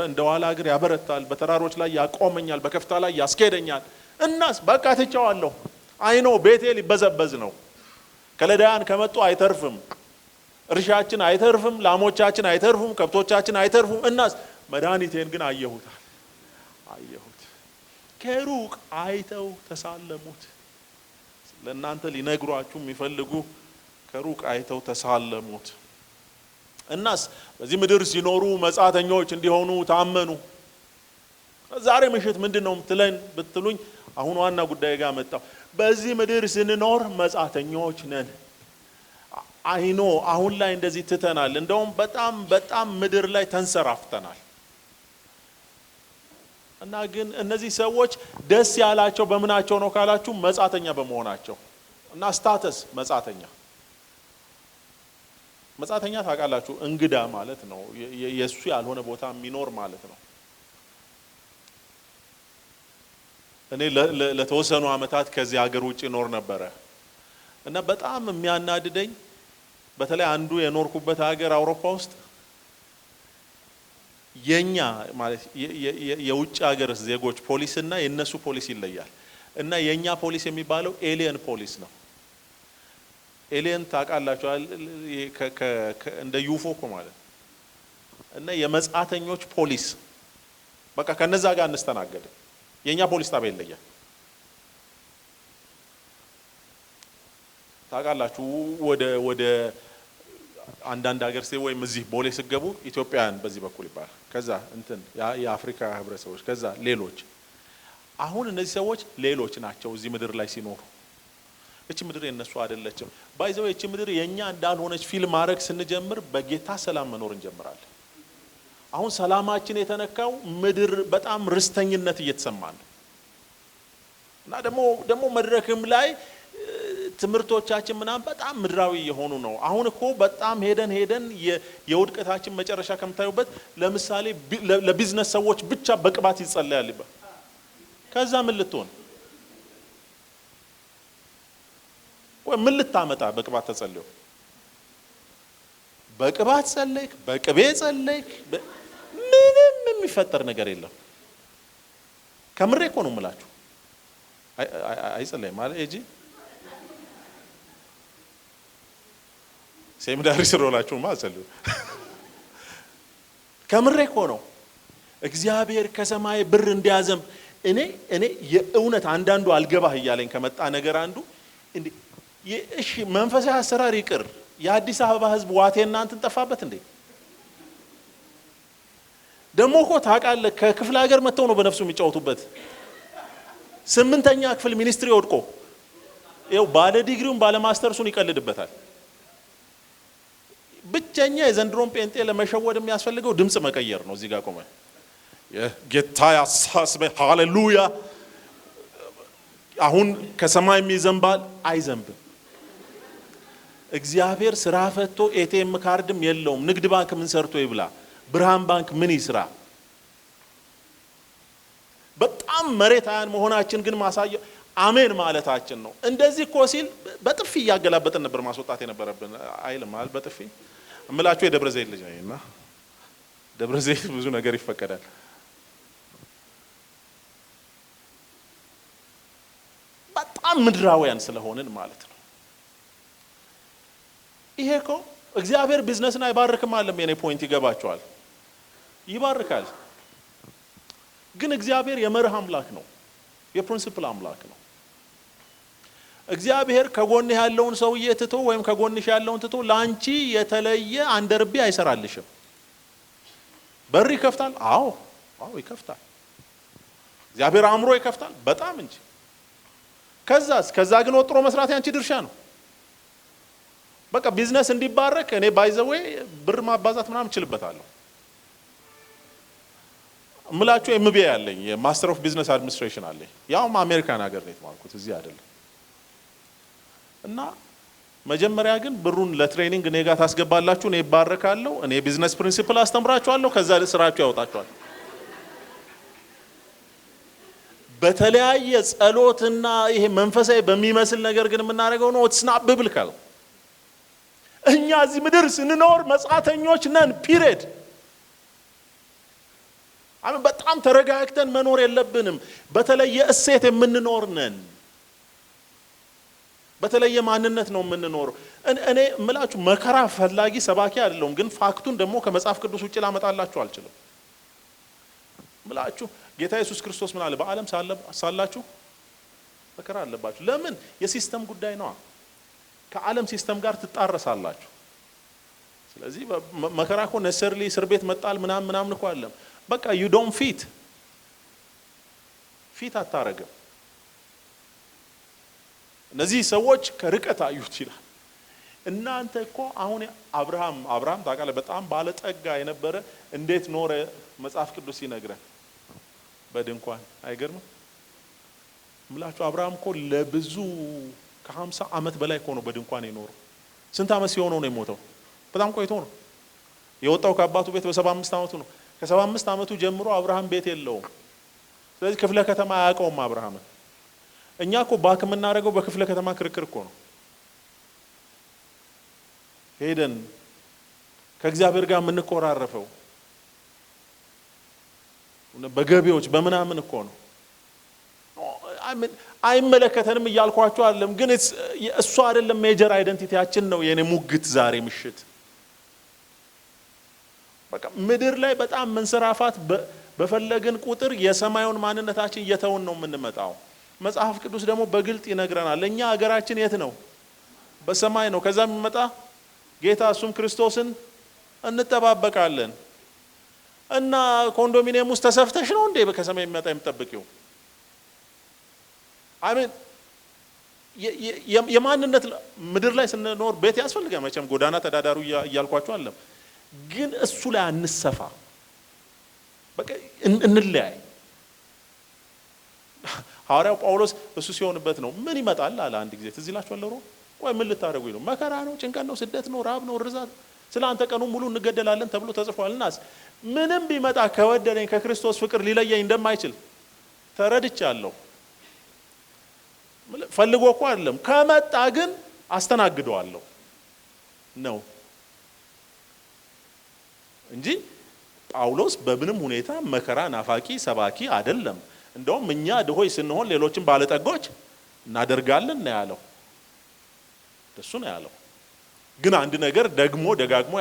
እንደ ዋላ እግር ያበረታል። በተራሮች ላይ ያቆመኛል፣ በከፍታ ላይ ያስኬደኛል። እናስ በቃ ትቼዋለሁ። አይኖ ቤቴ ሊበዘበዝ ነው። ከለዳያን ከመጡ አይተርፍም። እርሻችን አይተርፍም፣ ላሞቻችን አይተርፉም፣ ከብቶቻችን አይተርፉም። እናስ መድኃኒቴን ግን አየሁት። ከሩቅ አይተው ተሳለሙት። ለእናንተ ሊነግሯችሁ የሚፈልጉ ከሩቅ አይተው ተሳለሙት። እናስ በዚህ ምድር ሲኖሩ መጻተኞች እንዲሆኑ ታመኑ። ዛሬ ምሽት ምንድነው ምትለን ብትሉኝ አሁን ዋና ጉዳይ ጋር መጣው። በዚህ ምድር ስንኖር መጻተኞች ነን። አይኖ አሁን ላይ እንደዚህ ትተናል። እንደውም በጣም ምድር ላይ ተንሰራፍተናል። እና ግን እነዚህ ሰዎች ደስ ያላቸው በምናቸው ነው ካላችሁ መጻተኛ በመሆናቸው እና ስታተስ መጻተኛ ታውቃላችሁ እንግዳ ማለት ነው። የሱ ያልሆነ ቦታ የሚኖር ማለት ነው። እኔ ለተወሰኑ አመታት ከዚህ ሀገር ውጪ ኖር ነበረ እና በጣም የሚያናድደኝ በተለይ አንዱ የኖርኩበት ሀገር አውሮፓ ውስጥ የኛ ማለት የውጭ ሀገር ዜጎች ፖሊስና የነሱ ፖሊስ ይለያል። እና የኛ ፖሊስ የሚባለው ኤሊየን ፖሊስ ነው። ኤሊየን ታውቃላችሁ እንደ ዩፎ ማለት እና የመጻተኞች ፖሊስ በቃ ከነዛ ጋር እንስተናገድ። የኛ ፖሊስ ጣቢያ ይለያል። ታውቃላችሁ ወደ አንዳንድ ሀገር ወይም እዚህ ቦሌ ሲገቡ ኢትዮጵያውያን በዚህ በኩል ይባላል። ከዛ እንትን የአፍሪካ ህብረተሰቦች ከዛ ሌሎች። አሁን እነዚህ ሰዎች ሌሎች ናቸው እዚህ ምድር ላይ ሲኖሩ። እቺ ምድር የነሱ አይደለችም። ባይዘው እቺ ምድር የኛ እንዳልሆነች ፊልም ማድረግ ስንጀምር በጌታ ሰላም መኖር እንጀምራለን። አሁን ሰላማችን የተነካው ምድር በጣም ርስተኝነት እየተሰማን ነው። እና ደግሞ መድረክም ላይ ትምርቶቻችን ምናምን በጣም ምድራዊ የሆኑ ነው። አሁን እኮ በጣም ሄደን የውድቀታችን መጨረሻ ከምታዩበት ለምሳሌ ለቢዝነስ ሰዎች ብቻ በቅባት ይጸለያል ይባል። ከዛ ምን ልትሆን ወይ ምን ልታመጣ በቅባት ተጸልዮ? በቅባት ጸለይክ፣ በቅቤ ጸለይክ፣ ምንም የሚፈጠር ነገር የለም። ከምሬ እኮ ነው የምላችሁ። አይጸለይም ማለት እጂ ሴሚናሪ ስሮላችሁ ማጸልዩ ከምሬ እኮ ነው። እግዚአብሔር ከሰማይ ብር እንዲያዘም እኔ የእውነት አንዳንዱ አልገባህ እያለኝ ከመጣ ነገር አንዱ እንዴ እሺ መንፈሳዊ አሰራር ይቅር፣ የአዲስ አበባ ህዝብ ዋቴና እንትን ጠፋበት እንዴ? ደሞ እኮ ታውቃለህ ከክፍለ ሀገር መተው ነው በነፍሱ የሚጫወቱበት። 8ኛ ክፍል ሚኒስትሪ ወድቆ ይኸው ባለ ዲግሪውን ባለ ማስተርሱን ይቀልድበታል። ብቸኛ የዘንድሮን ጴንጤ ለመሸወድ የሚያስፈልገው ድምጽ መቀየር ነው። እዚህ ጋር ቆመ ጌታ ያሳስበ ሃሌሉያ። አሁን ከሰማይ የሚዘንባል አይዘንብም። እግዚአብሔር ስራ ፈቶ ኤቲኤም ካርድም የለውም። ንግድ ባንክ ምን ሰርቶ ይብላ? ብርሃን ባንክ ምን ይስራ? በጣም መሬት አያን መሆናችን ግን ማሳየ አሜን ማለታችን ነው። እንደዚህ እኮ ሲል በጥፊ ያገላበጠን ነበር ማስወጣት የነበረብን አይልም ማለት በጥፊ እምላችሁ የደብረ ዘይት ልጅ ነኝና ደብረ ዘይት ብዙ ነገር ይፈቀዳል። በጣም ምድራውያን ስለሆነን ማለት ነው። ይሄ እኮ እግዚአብሔር ቢዝነስን አይባርክም አለም። የኔ ፖይንት ይገባቸዋል። ይባርካል። ግን እግዚአብሔር የመርህ አምላክ ነው። የፕሪንሲፕል አምላክ ነው። እግዚአብሔር ከጎንህ ያለውን ሰውዬ ትቶ ወይም ከጎንሽ ያለውን ትቶ ላንቺ የተለየ አንደርቤ አይሰራልሽም። በር ይከፍታል። አዎ ይከፍታል። እግዚአብሔር አእምሮ ይከፍታል በጣም እንጂ። ከዛ ግን ወጥሮ መስራት ያንቺ ድርሻ ነው። በቃ ቢዝነስ እንዲባረክ እኔ ባይዘዌ ብር ማባዛት ምናምን እችልበታለሁ እምላችሁ ኤምቢኤ አለኝ የማስተር ኦፍ ቢዝነስ አድሚኒስትሬሽን አለኝ ያውም አሜሪካን ሀገር ነው የተማርኩት እዚህ አይደለም እና መጀመሪያ ግን ብሩን ለትሬኒንግ እኔ ጋር ታስገባላችሁ እኔ ይባረካለሁ እኔ ቢዝነስ ፕሪንሲፕል አስተምራችኋለሁ ከዛ ስራችሁ ያወጣችኋል በተለያየ ጸሎትና ይሄ መንፈሳዊ በሚመስል ነገር ግን የምናደርገው ነው it's not biblical እኛ እዚህ ምድር ስንኖር መጻተኞች ነን ፒሪድ አሁን በጣም ተረጋግተን መኖር የለብንም በተለየ እሴት የምንኖር ነን በተለየ ማንነት ነው የምንኖረው እኔ እምላችሁ መከራ ፈላጊ ሰባኪ አይደለም ግን ፋክቱን ደግሞ ከመጽሐፍ ቅዱስ ውጪ ላመጣላችሁ አልችልም እምላችሁ ጌታ ኢየሱስ ክርስቶስ ምን አለ በዓለም ሳላችሁ መከራ አለባችሁ ለምን የሲስተም ጉዳይ ነው ከዓለም ሲስተም ጋር ትጣረሳላችሁ ስለዚህ መከራ እኮ necessarily እስር ቤት መጣል ምናምን እኮ አይደለም በቃ you don't fit አታረግም እነዚህ ሰዎች ከርቀት አዩት ይላል እናንተ እኮ አሁን አብርሃም ታውቃለህ በጣም ባለጠጋ የነበረ እንዴት ኖረ መጽሐፍ ቅዱስ ይነግረን በድንኳን አይገርም ምላችሁ አብርሃም እኮ ለብዙ ከ50 አመት በላይ እኮ ነው በድንኳን የኖረው ስንት አመት ሲሆነው ነው የሞተው በጣም ቆይቶ ነው የወጣው ከአባቱ ቤት በ75 አመቱ ነው ከ75 አመቱ ጀምሮ አብርሃም ቤት የለውም ስለዚህ ክፍለ ከተማ አያውቀውም አብርሃም እኛ እኮ ባክ የምናደርገው በክፍለ ከተማ ክርክር እኮ ነው ሄደን ከእግዚአብሔር ጋር የምንቆራረፈው በገቢዎች በመናምን እኮ ነው አይመለከተንም እያልኳችሁ አይደለም ግን እሱ አይደለም ሜጀር አይደንቲቲያችን ነው የኔ ሙግት ዛሬ ምሽት በቃ ምድር ላይ በጣም መንሰራፋት በፈለግን ቁጥር የሰማዩን ማንነታችን እየተውን ነው የምንመጣው መጽሐፍ ቅዱስ ደግሞ በግልጥ ይነግረናል ለኛ ሀገራችን የት ነው በሰማይ ነው ከዛ የሚመጣ ጌታ እሱም ክርስቶስን እንጠባበቃለን እና ኮንዶሚኒየም ውስጥ ተሰፍተሽ ነው እንዴ ከሰማይ የሚመጣ የምትጠብቂው አሜን የማንነት ምድር ላይ ስንኖር ቤት ያስፈልጋል መቼም ጎዳና ተዳዳሩ እያልኳችሁ አይደለም ግን እሱ ላይ አንሰፋ በቃ እንለያይ ሐዋርያው ጳውሎስ እሱ ሲሆንበት ነው ምን ይመጣል አለ አንድ ጊዜ ትዝ ይላችኋል ለሮ ቆይ ምን ልታረጉ ነው መከራ ነው ጭንቀት ነው ስደት ነው ራብ ነው ርዛት ስላንተ ቀኑ ሙሉ እንገደላለን ተብሎ ተጽፏልናስ ምንም ቢመጣ ከወደደኝ ከክርስቶስ ፍቅር ሊለየኝ እንደማይችል ተረድቻለሁ ፈልጎ እኮ አይደለም ከመጣ ግን አስተናግደዋለሁ ነው እንጂ ጳውሎስ በምንም ሁኔታ መከራ ናፋቂ ሰባኪ አይደለም እንደውም እኛ ድሆይ ስንሆን ሌሎችን ባለጠጎች እናደርጋለን ነው ያለው እሱ ነው ያለው ግን አንድ ነገር ደግሞ ደጋግሞ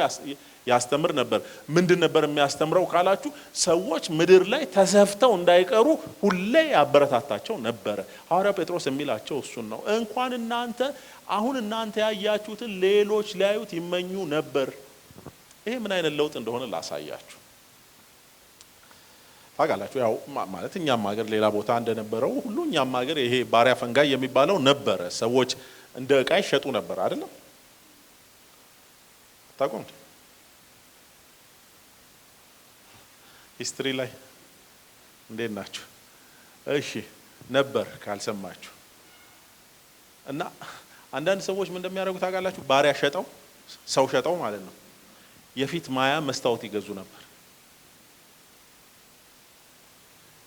ያስተምር ነበር ምንድን ነበር የሚያስተምረው ካላችሁ ሰዎች ምድር ላይ ተሰፍተው እንዳይቀሩ ሁሌ ያበረታታቸው ነበር ሐዋርያው ጴጥሮስ የሚላቸው እሱን ነው እንኳን እናንተ ያያችሁትን ሌሎች ሊያዩት ይመኙ ነበር ይሄ ምን አይነት ለውጥ እንደሆነ ላሳያችሁ ታውቃላችሁ ያው ማለት እኛም ሀገር ሌላ ቦታ እንደነበረው ሁሉ እኛም ሀገር ይሄ ባሪያ ፈንጋይ የሚባለው ነበረ ሰዎች እንደ ዕቃ ይሸጡ ነበር አይደለም ታውቁም ሂስትሪ ላይ እንዴት ናችሁ እሺ ነበር ካልሰማችሁ እና አንዳንድ ሰዎች ምን እንደሚያደርጉ ታውቃላችሁ ባሪያ ሸጠው ሰው ሸጠው ማለት ነው የፊት ማያ መስታወት ይገዙ ነበር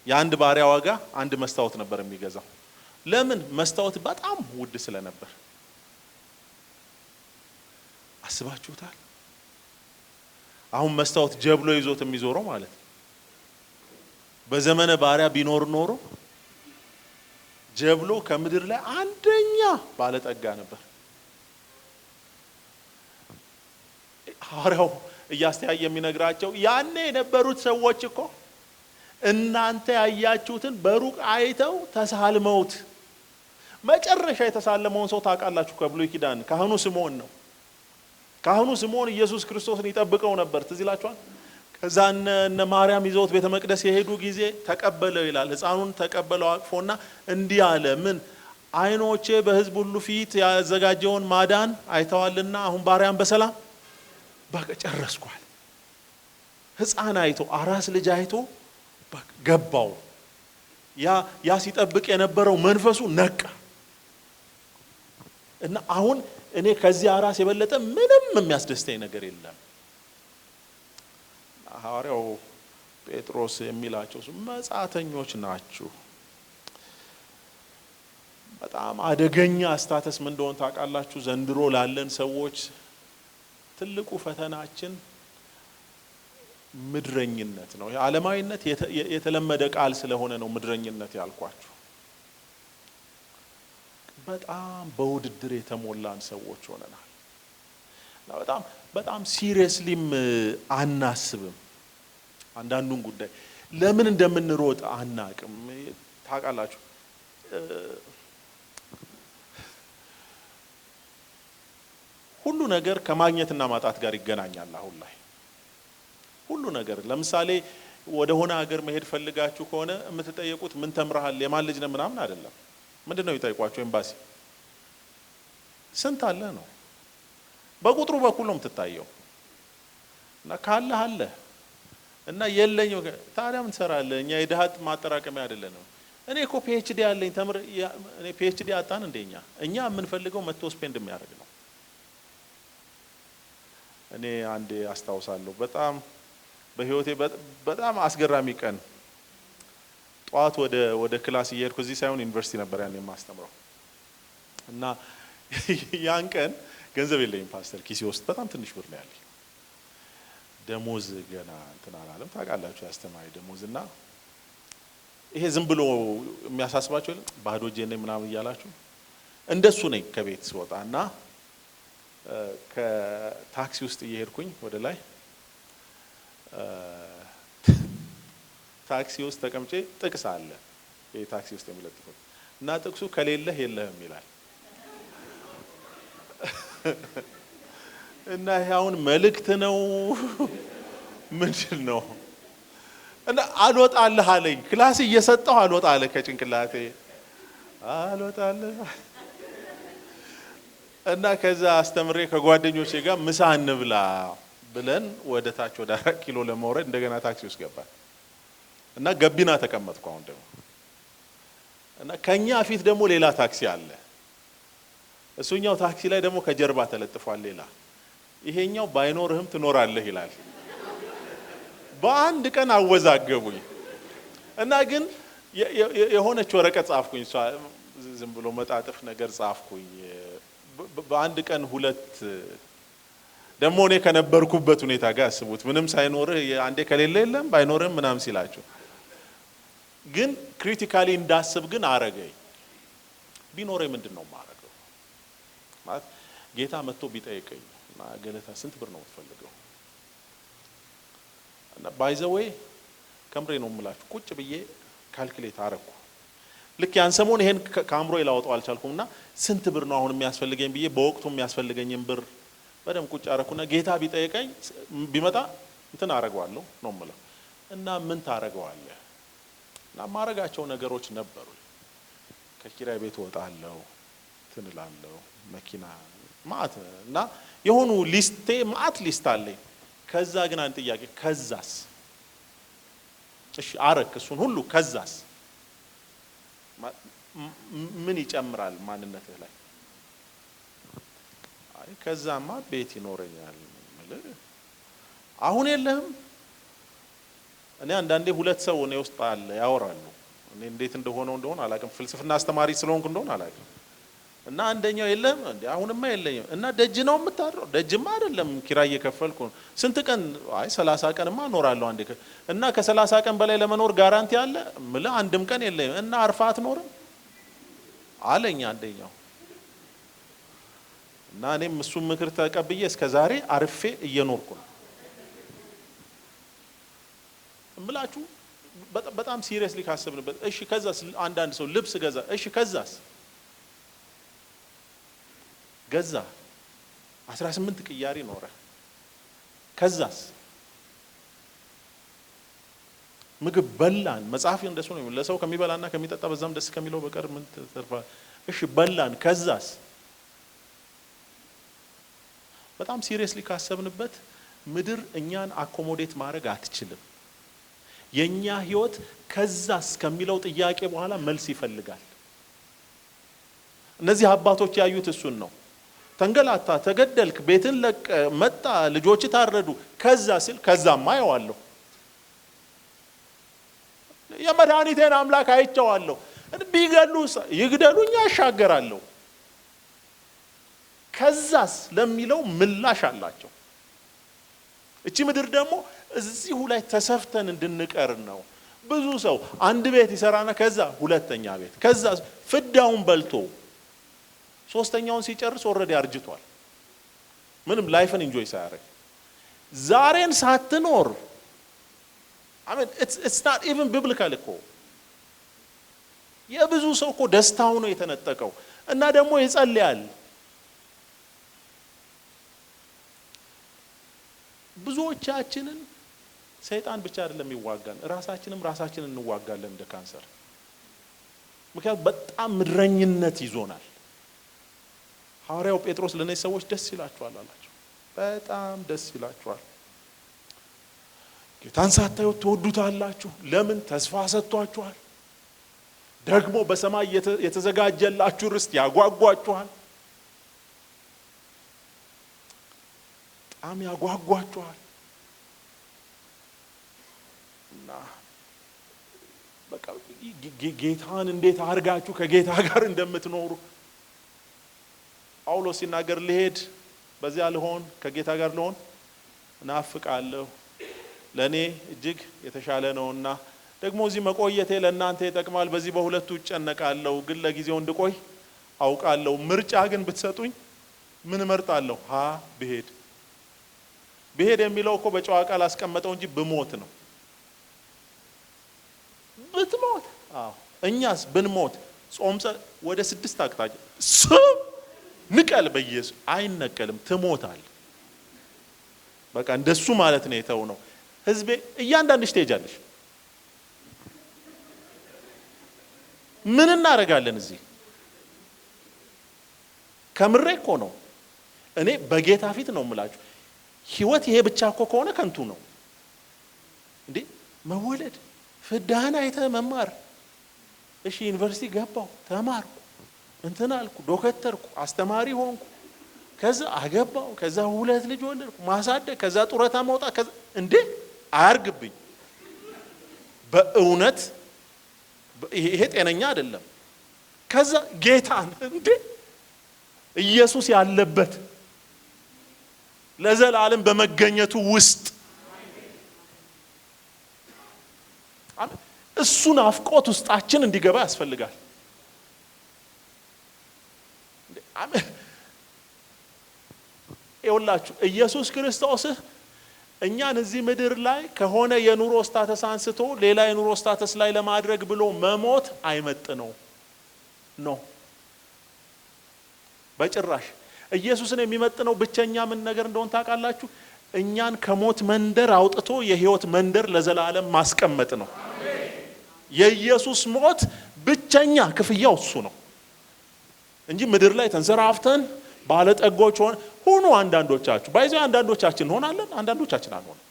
የአንድ ባሪያ ዋጋ አንድ መስታወት ነበር የሚገዛው ለምን መስታወት በጣም ውድ ስለነበር አስባችሁታል አሁን መስታወት ጀብሎ ይዞት የሚዞረው ማለት በዘመነ ባሪያ ቢኖር ኖሮ ጀብሎ ከምድር ላይ አንደኛ ባለጠጋ ነበር ሐዋርያው እያስተያየ የሚነግራቸው ያኔ የነበሩት ሰዎች እኮ እናንተ ያያችሁትን በሩቅ አይተው ተሳልመውት መጨረሻ የተሳለመውን ሰው ታውቃላችሁ ከብሉይ ኪዳን ካህኑ ስምዖን ነው ካህኑ ስምዖን ኢየሱስ ክርስቶስን ይጠብቀው ነበር ትዝ ይላችኋል ከዛ እነ ማርያም ይዘውት ቤተ መቅደስ የሄዱ ጊዜ ተቀበለው ይላል ህፃኑን ተቀበለው አቅፎና እንዲህ አለ ምን አይኖቼ በሕዝብ ሁሉ ፊት ያዘጋጀውን ማዳን አይተዋልና አሁን ባሪያን በሰላም በቃ ጨረስኳል። ሕፃን አይቶ አራስ ልጅ አይቶ ገባው። ያ ሲጠብቅ የነበረው መንፈሱ ነቃ እና አሁን እኔ ከዚህ አራስ የበለጠ ምንም የሚያስደስተኝ ነገር የለም። ሐዋርያው ጴጥሮስ የሚላቸው መጻተኞች ናችሁ። በጣም አደገኛ ስታተስ ምን እንደሆነ ታውቃላችሁ? ዘንድሮ ላለን ሰዎች ትልቁ ፈተናችን ምድረኝነት ነው። ዓለማዊነት የተለመደ ቃል ስለሆነ ነው ምድረኝነት ያልኳችሁ። በጣም በውድድር የተሞላን ሰዎች ሆነናል። በጣም ሲሪየስሊም አናስብም። አንዳንዱን ጉዳይ ለምን እንደምንሮጥ አናቅም። ታውቃላችሁ ሁሉ ነገር ከማግኘትና ማጣት ጋር ይገናኛል። አሁን ላይ ሁሉ ነገር ለምሳሌ ወደ ሆነ ሀገር መሄድ ፈልጋችሁ ከሆነ የምትጠየቁት ምን ተምረሃል፣ የማን ልጅ ነህ ምናምን አይደለም። ምንድነው ይጠይቋችሁ? ኤምባሲ ስንት አለ ነው። በቁጥሩ በኩል ነው የምትታየው። እና ካለ አለ እና የለኝም ታዲያ ምን ትሰራለህ? እኛ የድሃት ማጠራቀሚያ አይደለንም። እኔ እኮ ፒኤችዲ ያለኝ ተምር እኔ ፒኤችዲ አጣን እንደኛ እኛ የምንፈልገው መጥቶ ስፔንድ የሚያደርግ ነው። እኔ አንዴ አስታውሳለሁ በጣም በህይወቴ በጣም አስገራሚ ቀን ጧት ወደ ክላስ እየሄድኩ እዚህ ሳይሆን ዩኒቨርሲቲ ነበር ያን የማስተምረው እና ያን ቀን ገንዘብ የለኝም ፓስተር፣ ኪሴ ውስጥ በጣም ትንሽ ብር ነው ያለኝ። ደሞዝ ገና እንትን አላለም ታውቃላችሁ፣ ያስተማሪ ደሞዝ እና ይሄ ዝም ብሎ የሚያሳስባቸው ባዶ እጄን ነኝ ምናምን እያላችሁ እንደሱ ነኝ። ከቤት ስወጣ እና ከታክሲ ውስጥ እየሄድኩኝ ወደ ላይ ታክሲ ውስጥ ተቀምጬ ጥቅስ አለ ይሄ ታክሲ ውስጥ የሚለጥፉት እና ጥቅሱ ከሌለህ የለህም ይላል እና ይሄ አሁን መልእክት ነው ምንድን ነው? እና አልወጣልህ አለኝ። ክላስ እየሰጠሁ አልወጣልህ ከጭንቅላቴ አልወጣልህ እና ከዛ አስተምሬ ከጓደኞቼ ጋር ምሳ እንብላ ብለን ወደ ታች ወደ 4 ኪሎ ለመውረድ እንደገና ታክሲ ውስጥ ገባን እና ገቢና ተቀመጥኩ። አሁን ደግሞ እና ከኛ ፊት ደግሞ ሌላ ታክሲ አለ። እሱኛው ታክሲ ላይ ደግሞ ከጀርባ ተለጥፏል ሌላ። ይሄኛው ባይኖርህም ትኖራለህ ይላል። በአንድ ቀን አወዛገቡኝ እና ግን የሆነች ወረቀት ጻፍኩኝ። ዝም ብሎ መጣጥፍ ነገር ጻፍኩኝ። በአንድ ቀን ሁለት ደግሞ እኔ ከነበርኩበት ሁኔታ ጋር አስቡት። ምንም ሳይኖርህ አንዴ ከሌለ የለም ባይኖርህም ምናምን ሲላቸው ግን ክሪቲካሊ እንዳስብ ግን አረገኝ። ቢኖረኝ ምንድን ነው የማረገው? ማለት ጌታ መጥቶ ቢጠይቀኝ እና ገለታ ስንት ብር ነው የምትፈልገው? እና ባይ ዘ ዌይ ከምሬ ነው የምላችሁ ቁጭ ብዬ ካልኩሌት አረኩ። ልክ ያን ሰሞን ይሄን ከአእምሮ ላወጣው አልቻልኩም እና ስንት ብር ነው አሁን የሚያስፈልገኝ ብዬ በወቅቱ የሚያስፈልገኝን ብር በደም ቁጭ አረኩና ጌታ ቢጠይቀኝ ቢመጣ እንትን አረጋዋለሁ ነው የምለው። እና ምን ታረጋዋለህ? እና ማረጋቸው ነገሮች ነበሩ። ከኪራይ ቤት ወጣለሁ፣ ትንላለሁ፣ መኪና ማት እና የሆኑ ሊስቴ ማት ሊስት አለኝ። ከዛ ግን አንድ ጥያቄ ከዛስ? እሺ አረክ እሱን ሁሉ ከዛስ ምን ይጨምራል ማንነትህ ላይ? አይ ከዛማ ቤት ይኖረኛል ማለት አሁን የለህም። እኔ አንዳንዴ ሁለት ሰው እኔ ውስጥ አለ ያወራሉ። እኔ እንዴት እንደሆነ አላውቅም። ፍልስፍና አስተማሪ ስለሆንኩ እንደሆነ አላውቅም። እና አንደኛው የለም እንዴ አሁንማ የለኝም። እና ደጅ ነው የምታድረው? ደጅማ አይደለም ኪራይ እየከፈልኩ ነው። ስንት ቀን? አይ 30 ቀንማ እኖራለሁ አንዴ። እና ከ30 ቀን በላይ ለመኖር ጋራንቲ አለ? ምልህ አንድም ቀን የለኝም። እና አርፋ አትኖርም አለኝ አንደኛው። እና እኔም እሱን ምክር ተቀብዬ እስከ ዛሬ አርፌ እየኖርኩ ነው እምላችሁ። በጣም ሲሪየስሊ ካሰብንበት እሺ ከዛስ? አንዳንድ ሰው ልብስ ገዛ። እሺ ከዛስ? ገዛ 18 ቅያሪ ኖረ። ከዛስ? ምግብ በላን። መጽሐፍ እንደሱ ነው። ለሰው ከሚበላና ከሚጠጣ በዛም ደስ ከሚለው በቀር ምን ተርፋ እሺ በላን ከዛስ በጣም ሲሪየስሊ ካሰብንበት ምድር እኛን አኮሞዴት ማድረግ አትችልም የኛ ህይወት ከዛስ ከሚለው ጥያቄ በኋላ መልስ ይፈልጋል እነዚህ አባቶች ያዩት እሱን ነው ተንገላታ ተገደልክ ቤትን ለቀ መጣ ልጆች ታረዱ ከዛ ሲል ከዛማ ያዋለሁ የመድኃኒቴን አምላክ አይቼዋለሁ ቢገሉስ ይግደሉኝ ያሻገራለሁ ከዛስ ለሚለው ምላሽ አላቸው እቺ ምድር ደግሞ እዚሁ ላይ ተሰፍተን እንድንቀር ነው ብዙ ሰው አንድ ቤት ይሰራና ከዛ ሁለተኛ ቤት ከዛ ፍዳውን በልቶ ሶስተኛውን ሲጨርስ ኦሬዲ አርጅቷል ምንም ላይፍን ኢንጆይ ሳያረግ ዛሬን ሳትኖር I mean it's not even biblical እኮ የብዙ ሰው እኮ ደስታው ነው የተነጠቀው እና ደግሞ ይጸልያል ብዙዎቻችንን ሰይጣን ብቻ አይደለም ይዋጋን ራሳችንን እንዋጋለን እንደ ካንሰር ምክንያቱም በጣም ምድረኝነት ይዞናል ሐዋርያው ጴጥሮስ ለነዚህ ሰዎች ደስ ይላቸዋል አላቸው በጣም ደስ ይላቸዋል ጌታን ሳታዩ ትወዱታላችሁ ለምን ተስፋ ሰጥቷችኋል ደግሞ በሰማይ የተዘጋጀላችሁ ርስት ያጓጓችኋል በጣም ያጓጓችኋል እና በቃ ጌታን እንዴት አርጋችሁ ከጌታ ጋር እንደምትኖሩ ጳውሎስ ሲናገር ልሄድ በዚያ ልሆን ከጌታ ጋር ልሆን እናፍቃለሁ ለኔ እጅግ የተሻለ ነውና ደግሞ እዚህ መቆየቴ ለእናንተ ይጠቅማል በዚህ በሁለቱ ጨነቃለሁ ግን ለጊዜው እንድቆይ አውቃለሁ ምርጫ ግን ብትሰጡኝ ምን እመርጣለሁ ብሄድ የሚለው እኮ በጨዋ ቃል አስቀመጠው እንጂ ብሞት ነው ብትሞት እኛስ ብንሞት ጾም ወደ 6 አቅጣጫ ንቀል በኢየሱስ አይነቀልም ትሞታል በቃ እንደሱ ማለት ነው የተው ነው ህዝቤ እያንዳንድሽ ትሄጃለሽ ምን እናረጋለን እዚህ ከምሬ እኮ ነው እኔ በጌታ ፊት ነው የምላችሁ ህይወት ይሄ ብቻ እኮ ከሆነ ከንቱ ነው እንዴ መወለድ ፍዳና አይተ መማር እሺ ዩኒቨርሲቲ ገባው ተማርኩ እንትን አልኩ ዶክተርኩ አስተማሪ ሆንኩ ከዛ አገባው ከዛ ሁለት ልጅ ወለድኩ ማሳደግ ከዛ ጡረታ መውጣት ከዛ እንዴ አያርግብኝ በእውነት ይሄ ጤነኛ አይደለም ከዛ ጌታን እንዴ ኢየሱስ ያለበት ለዘላለም በመገኘቱ ውስጥ እሱን አፍቆት ውስጣችን እንዲገባ ያስፈልጋል ይኸውላችሁ ኢየሱስ ክርስቶስ እኛን እዚህ ምድር ላይ ከሆነ የኑሮ ስታተስ አንስቶ ሌላ የኑሮ ስታተስ ላይ ለማድረግ ብሎ መሞት አይመጥነው ነው በጭራሽ ኢየሱስን የሚመጥነው ብቸኛ ምን ነገር እንደሆነ ታውቃላችሁ እኛን ከሞት መንደር አውጥቶ የህይወት መንደር ለዘላለም ማስቀመጥ ነው የኢየሱስ ሞት ብቸኛ ክፍያው እሱ ነው እንጂ ምድር ላይ ተንሰራፍተን ባለጠጎች ሆኖ አንዳንዶቻችሁ ባይዘው አንዳንዶቻችን እንሆናለን አንዳንዶቻችን አንሆንም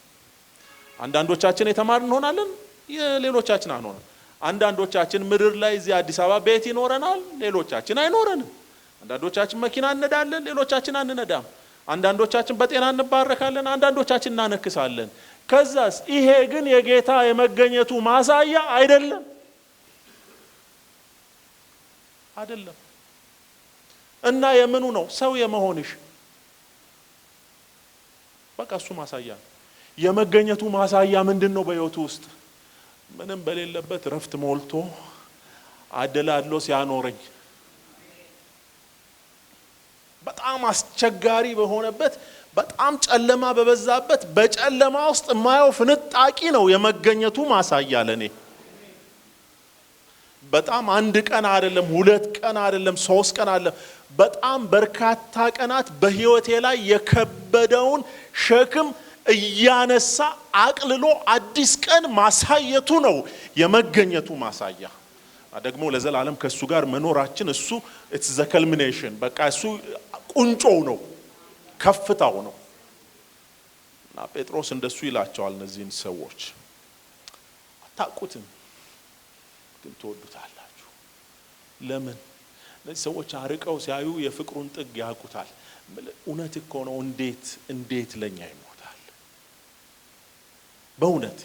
አንዳንዶቻችን የተማርን እንሆናለን የሌሎቻችን አንሆንም አንዳንዶቻችን ምድር ላይ እዚህ አዲስ አበባ ቤት ይኖረናል ሌሎቻችን አይኖረንም አንዳንዶቻችን መኪና እንነዳለን ሌሎቻችን አንነዳም አንዳንዶቻችን በጤና እንባረካለን አንዳንዶቻችን እናነክሳለን ከዛስ ይሄ ግን የጌታ የመገኘቱ ማሳያ አይደለም እና የምኑ ነው ሰው የመሆንሽ በቃ እሱ ማሳያ የመገኘቱ ማሳያ ምንድነው በህይወቱ ውስጥ ምንም በሌለበት ረፍት ሞልቶ አደላድሎ ሲያኖረኝ በጣም አስቸጋሪ በሆነበት በጣም ጨለማ በበዛበት በጨለማ ውስጥ ማየው ፍንጣቂ ነው የመገኘቱ ማሳያ ለኔ በጣም አንድ ቀን አይደለም ሁለት ቀን አይደለም 3 ቀን አይደለም በጣም በርካታ ቀናት በህይወቴ ላይ የከበደውን ሸክም እያነሳ አቅልሎ አዲስ ቀን ማሳየቱ ነው የመገኘቱ ማሳያ ደግሞ ለዘላለም ከሱ ጋር መኖራችን እሱ it's the culmination በቃ እሱ ቁንጮው ነው ከፍታው ነው እና ጴጥሮስ እንደሱ ይላቸዋል እነዚህን ሰዎች አታውቁትም ግን ትወዱታላችሁ ለምን እነዚህ ሰዎች አርቀው ሲያዩ የፍቅሩን ጥግ ያውቁታል እውነት እኮ ነው እንዴት ለኛ ይሞታል በእውነት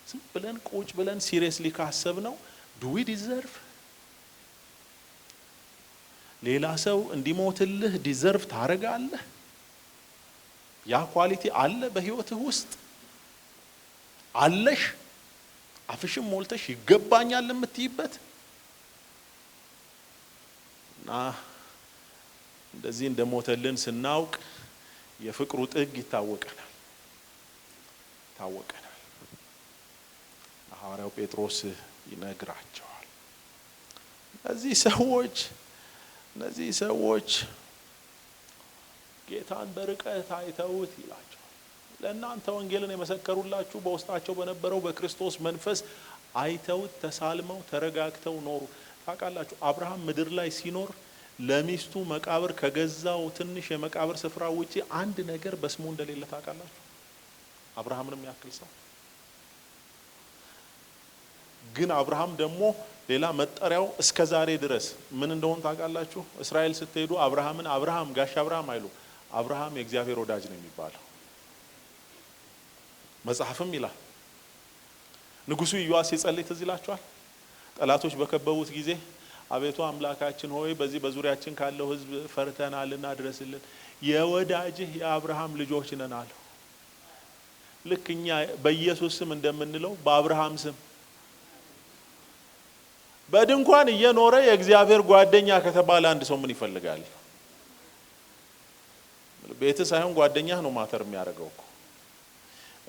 ዝም ብለን ቁጭ ብለን ሲሪየስሊ ካሰብነው do we deserve ሌላ ሰው እንዲሞትልህ ዲዘርቭ ታረጋለህ ያ ኳሊቲ አለ በህይወትህ ውስጥ አለሽ አፍሽም ሞልተሽ ይገባኛል የምትይበት እና እንደዚህ እንደሞተልን ስናውቅ የፍቅሩ ጥግ ይታወቀናል ሐዋርያው ጴጥሮስ ይነግራቸዋል እነዚህ ሰዎች ጌታን በርቀት አይተውት ይላቸዋል ለእናንተ ወንጌልን የመሰከሩላችሁ በውስጣቸው በነበረው በክርስቶስ መንፈስ አይተውት ተሳልመው ተረጋግተው ኖሩ ታውቃላችሁ አብርሃም ምድር ላይ ሲኖር ለሚስቱ መቃብር ከገዛው ትንሽ የመቃብር ስፍራ ውጪ አንድ ነገር በስሙ እንደሌለ ታውቃላችሁ አብርሃምንም ያክል ሰው ግን አብርሃም ደግሞ ሌላ መጠሪያው እስከ ዛሬ ድረስ ምን እንደሆነ ታውቃላችሁ እስራኤል ስትሄዱ አብርሃም ጋሽ አብርሃም አይሉ አብርሃም የእግዚአብሔር ወዳጅ ነው የሚባለው መጽሐፍም ይላል ንጉሱ ኢዮአስ ሲጸልይ ትዝ ይላችኋል ጠላቶች በከበቡት ጊዜ አቤቱ አምላካችን ሆይ በዚህ በዙሪያችን ካለው ህዝብ ፈርተናልና ድረስልን የወዳጅህ የአብርሃም ልጆች ነን አለ ልክኛ በኢየሱስ ስም እንደምንለው በአብርሃም ስም በድንኳን እየኖረ የእግዚአብሔር ጓደኛ ከተባለ አንድ ሰው ምን ይፈልጋል ቤት ሳይሆን ጓደኛህ ነው ማተር የሚያደርገው እኮ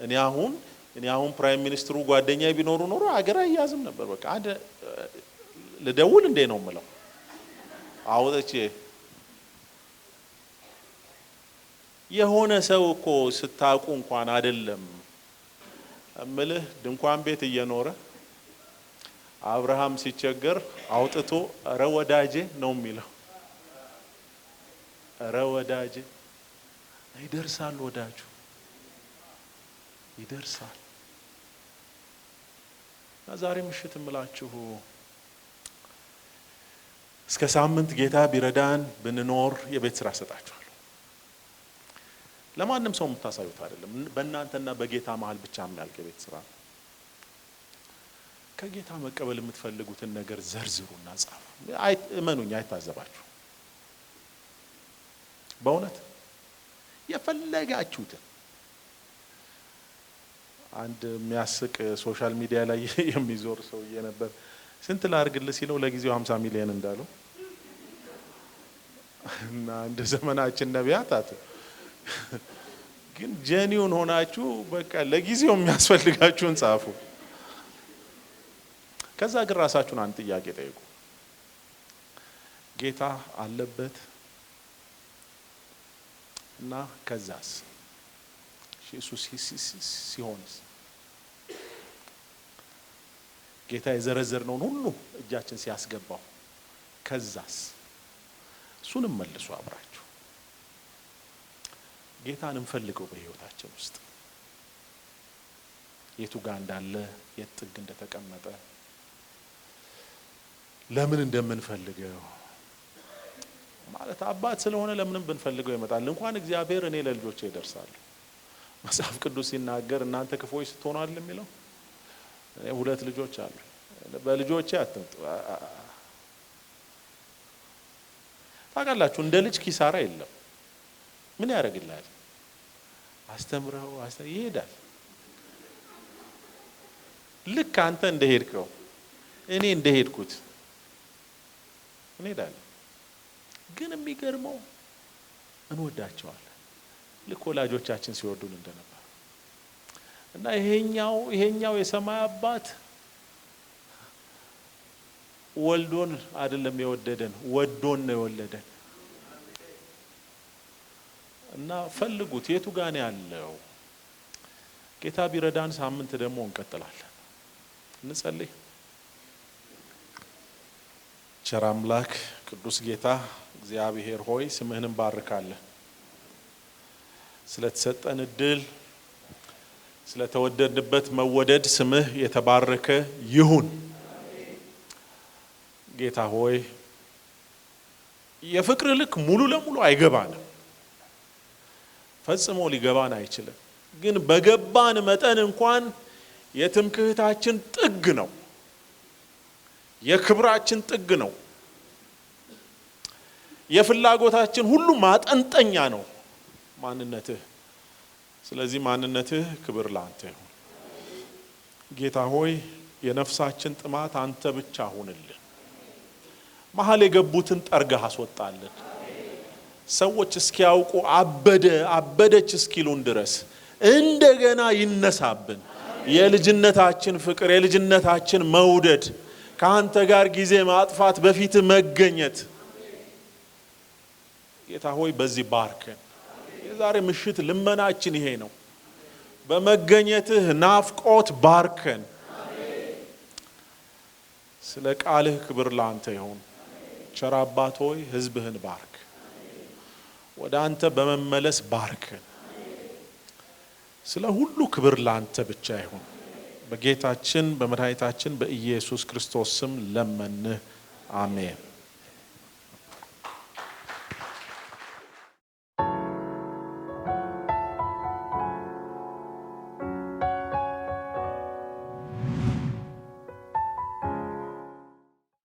እኔ አሁን ፕራይም ሚኒስትሩ ጓደኛዬ ቢኖሩ ኖሮ አገር አይያዝም ነበር በቃ አንድ ለደውል እንዴ ነው የምለው አውጥቼ የሆነ ሰው እኮ ስታውቁ እንኳን አይደለም እምልህ ድንኳን ቤት እየኖረ አብርሃም ሲቸገር አውጥቶ አረ ወዳጄ ነው የሚለው አረ ወዳጄ ይደርሳል ወዳጁ ይደርሳል ዛሬ ምሽት እምላችሁ እስከ ሳምንት ጌታ ቢረዳን ብንኖር የቤት ስራ ሰጣችኋለሁ ለማንም ሰው የምታሳዩት አይደለም በእናንተና በጌታ መሃል ብቻ የሚያልቅ የቤት ስራ ከጌታ መቀበል የምትፈልጉትን ነገር ዘርዝሩና ጻፉ እመኑኝ አይታዘባችሁ በእውነት የፈለጋችሁትን አንድ የሚያስቅ ሶሻል ሚዲያ ላይ የሚዞር ሰውዬ ነበር ስንት ላርግልህ ሲለው ለጊዜው 50 ሚሊዮን እንዳለው እና እንደ ዘመናችን ነቢያት ግን ጄኒውን ሆናችሁ በቃ ለጊዜው የሚያስፈልጋችሁን ጻፉ ከዛ ግን ራሳችሁን አንድ ጥያቄ ጠይቁ ጌታ አለበት እና ከዛስ ኢየሱስ ሲሆንስ ጌታ የዘረዘርነውን ሁሉ እጃችን ሲያስገባው ከዛስ እሱንም መልሱ አብራችሁ ጌታን እንፈልገው በህይወታችን ውስጥ የቱ ጋር እንዳለ የጥግ እንደተቀመጠ ለምን እንደምንፈልገው ማለት አባት ስለሆነ ለምንም ብንፈልገው ይመጣል እንኳን እግዚአብሔር እኔ ለልጆቼ ይደርሳል መጽሐፍ ቅዱስ ሲናገር እናንተ ክፉዎች ስትሆኑ አይደል የሚለው እኔ 2 ልጆች አሉ በልጆቼ አትምጡ ታውቃላችሁ እንደ ልጅ ኪሳራ የለም ምን ያደርግልሃል አስተምረው ይሄዳል ልክ አንተ እንደሄድከው እኔ እንደሄድኩት እንሄዳለን ግን የሚገርመው እንወዳቸዋለን ልክ ወላጆቻችን ሲወዱን እንደነበር እና ይሄኛው የሰማይ አባት ወልዶን አይደለም የወደደን ወዶን ነው የወለደን እና ፈልጉት የቱ ጋር ነው ያለው ጌታ ቢረዳን ሳምንት ደግሞ እንቀጥላለን እንጸልይ ቸር አምላክ ቅዱስ ጌታ እግዚአብሔር ሆይ ስምህን እንባርካለን። ስለተሰጠን እድል ስለተወደድንበት መወደድ ስምህ የተባረከ ይሁን። ጌታ ሆይ የፍቅር ልክ ሙሉ ለሙሉ አይገባንም፣ ፈጽሞ ሊገባን አይችልም። ግን በገባን መጠን እንኳን የትምክህታችን ጥግ ነው፣ የክብራችን ጥግ ነው፣ የፍላጎታችን ሁሉ ማጠንጠኛ ነው ማንነትህ። ስለዚህ ማንነትህ ክብር ላንተ ይሁን። ጌታ ሆይ የነፍሳችን ጥማት አንተ ብቻ ሁንልን። መሀል የገቡትን ጠርገህ አስወጣልን። ሰዎች እስኪያውቁ አበደች እስኪሉን ድረስ እንደገና ይነሳብን የልጅነታችን ፍቅር፣ የልጅነታችን መውደድ፣ ከአንተ ጋር ጊዜ ማጥፋት፣ በፊት መገኘት። ጌታ ሆይ በዚህ ባርከን። የዛሬ ምሽት ልመናችን ይሄ ነው። በመገኘትህ ናፍቆት ባርከን። ስለ ቃልህ ክብር ላንተ ይሁን። ቸር አባት ሆይ ሕዝብህን ባርክ። ወደ አንተ በመመለስ ባርከን። ስለ ሁሉ ክብር ላንተ ብቻ ይሁን። በጌታችን በመድኃኒታችን በኢየሱስ ክርስቶስ ስም ለመንህ፣ አሜን።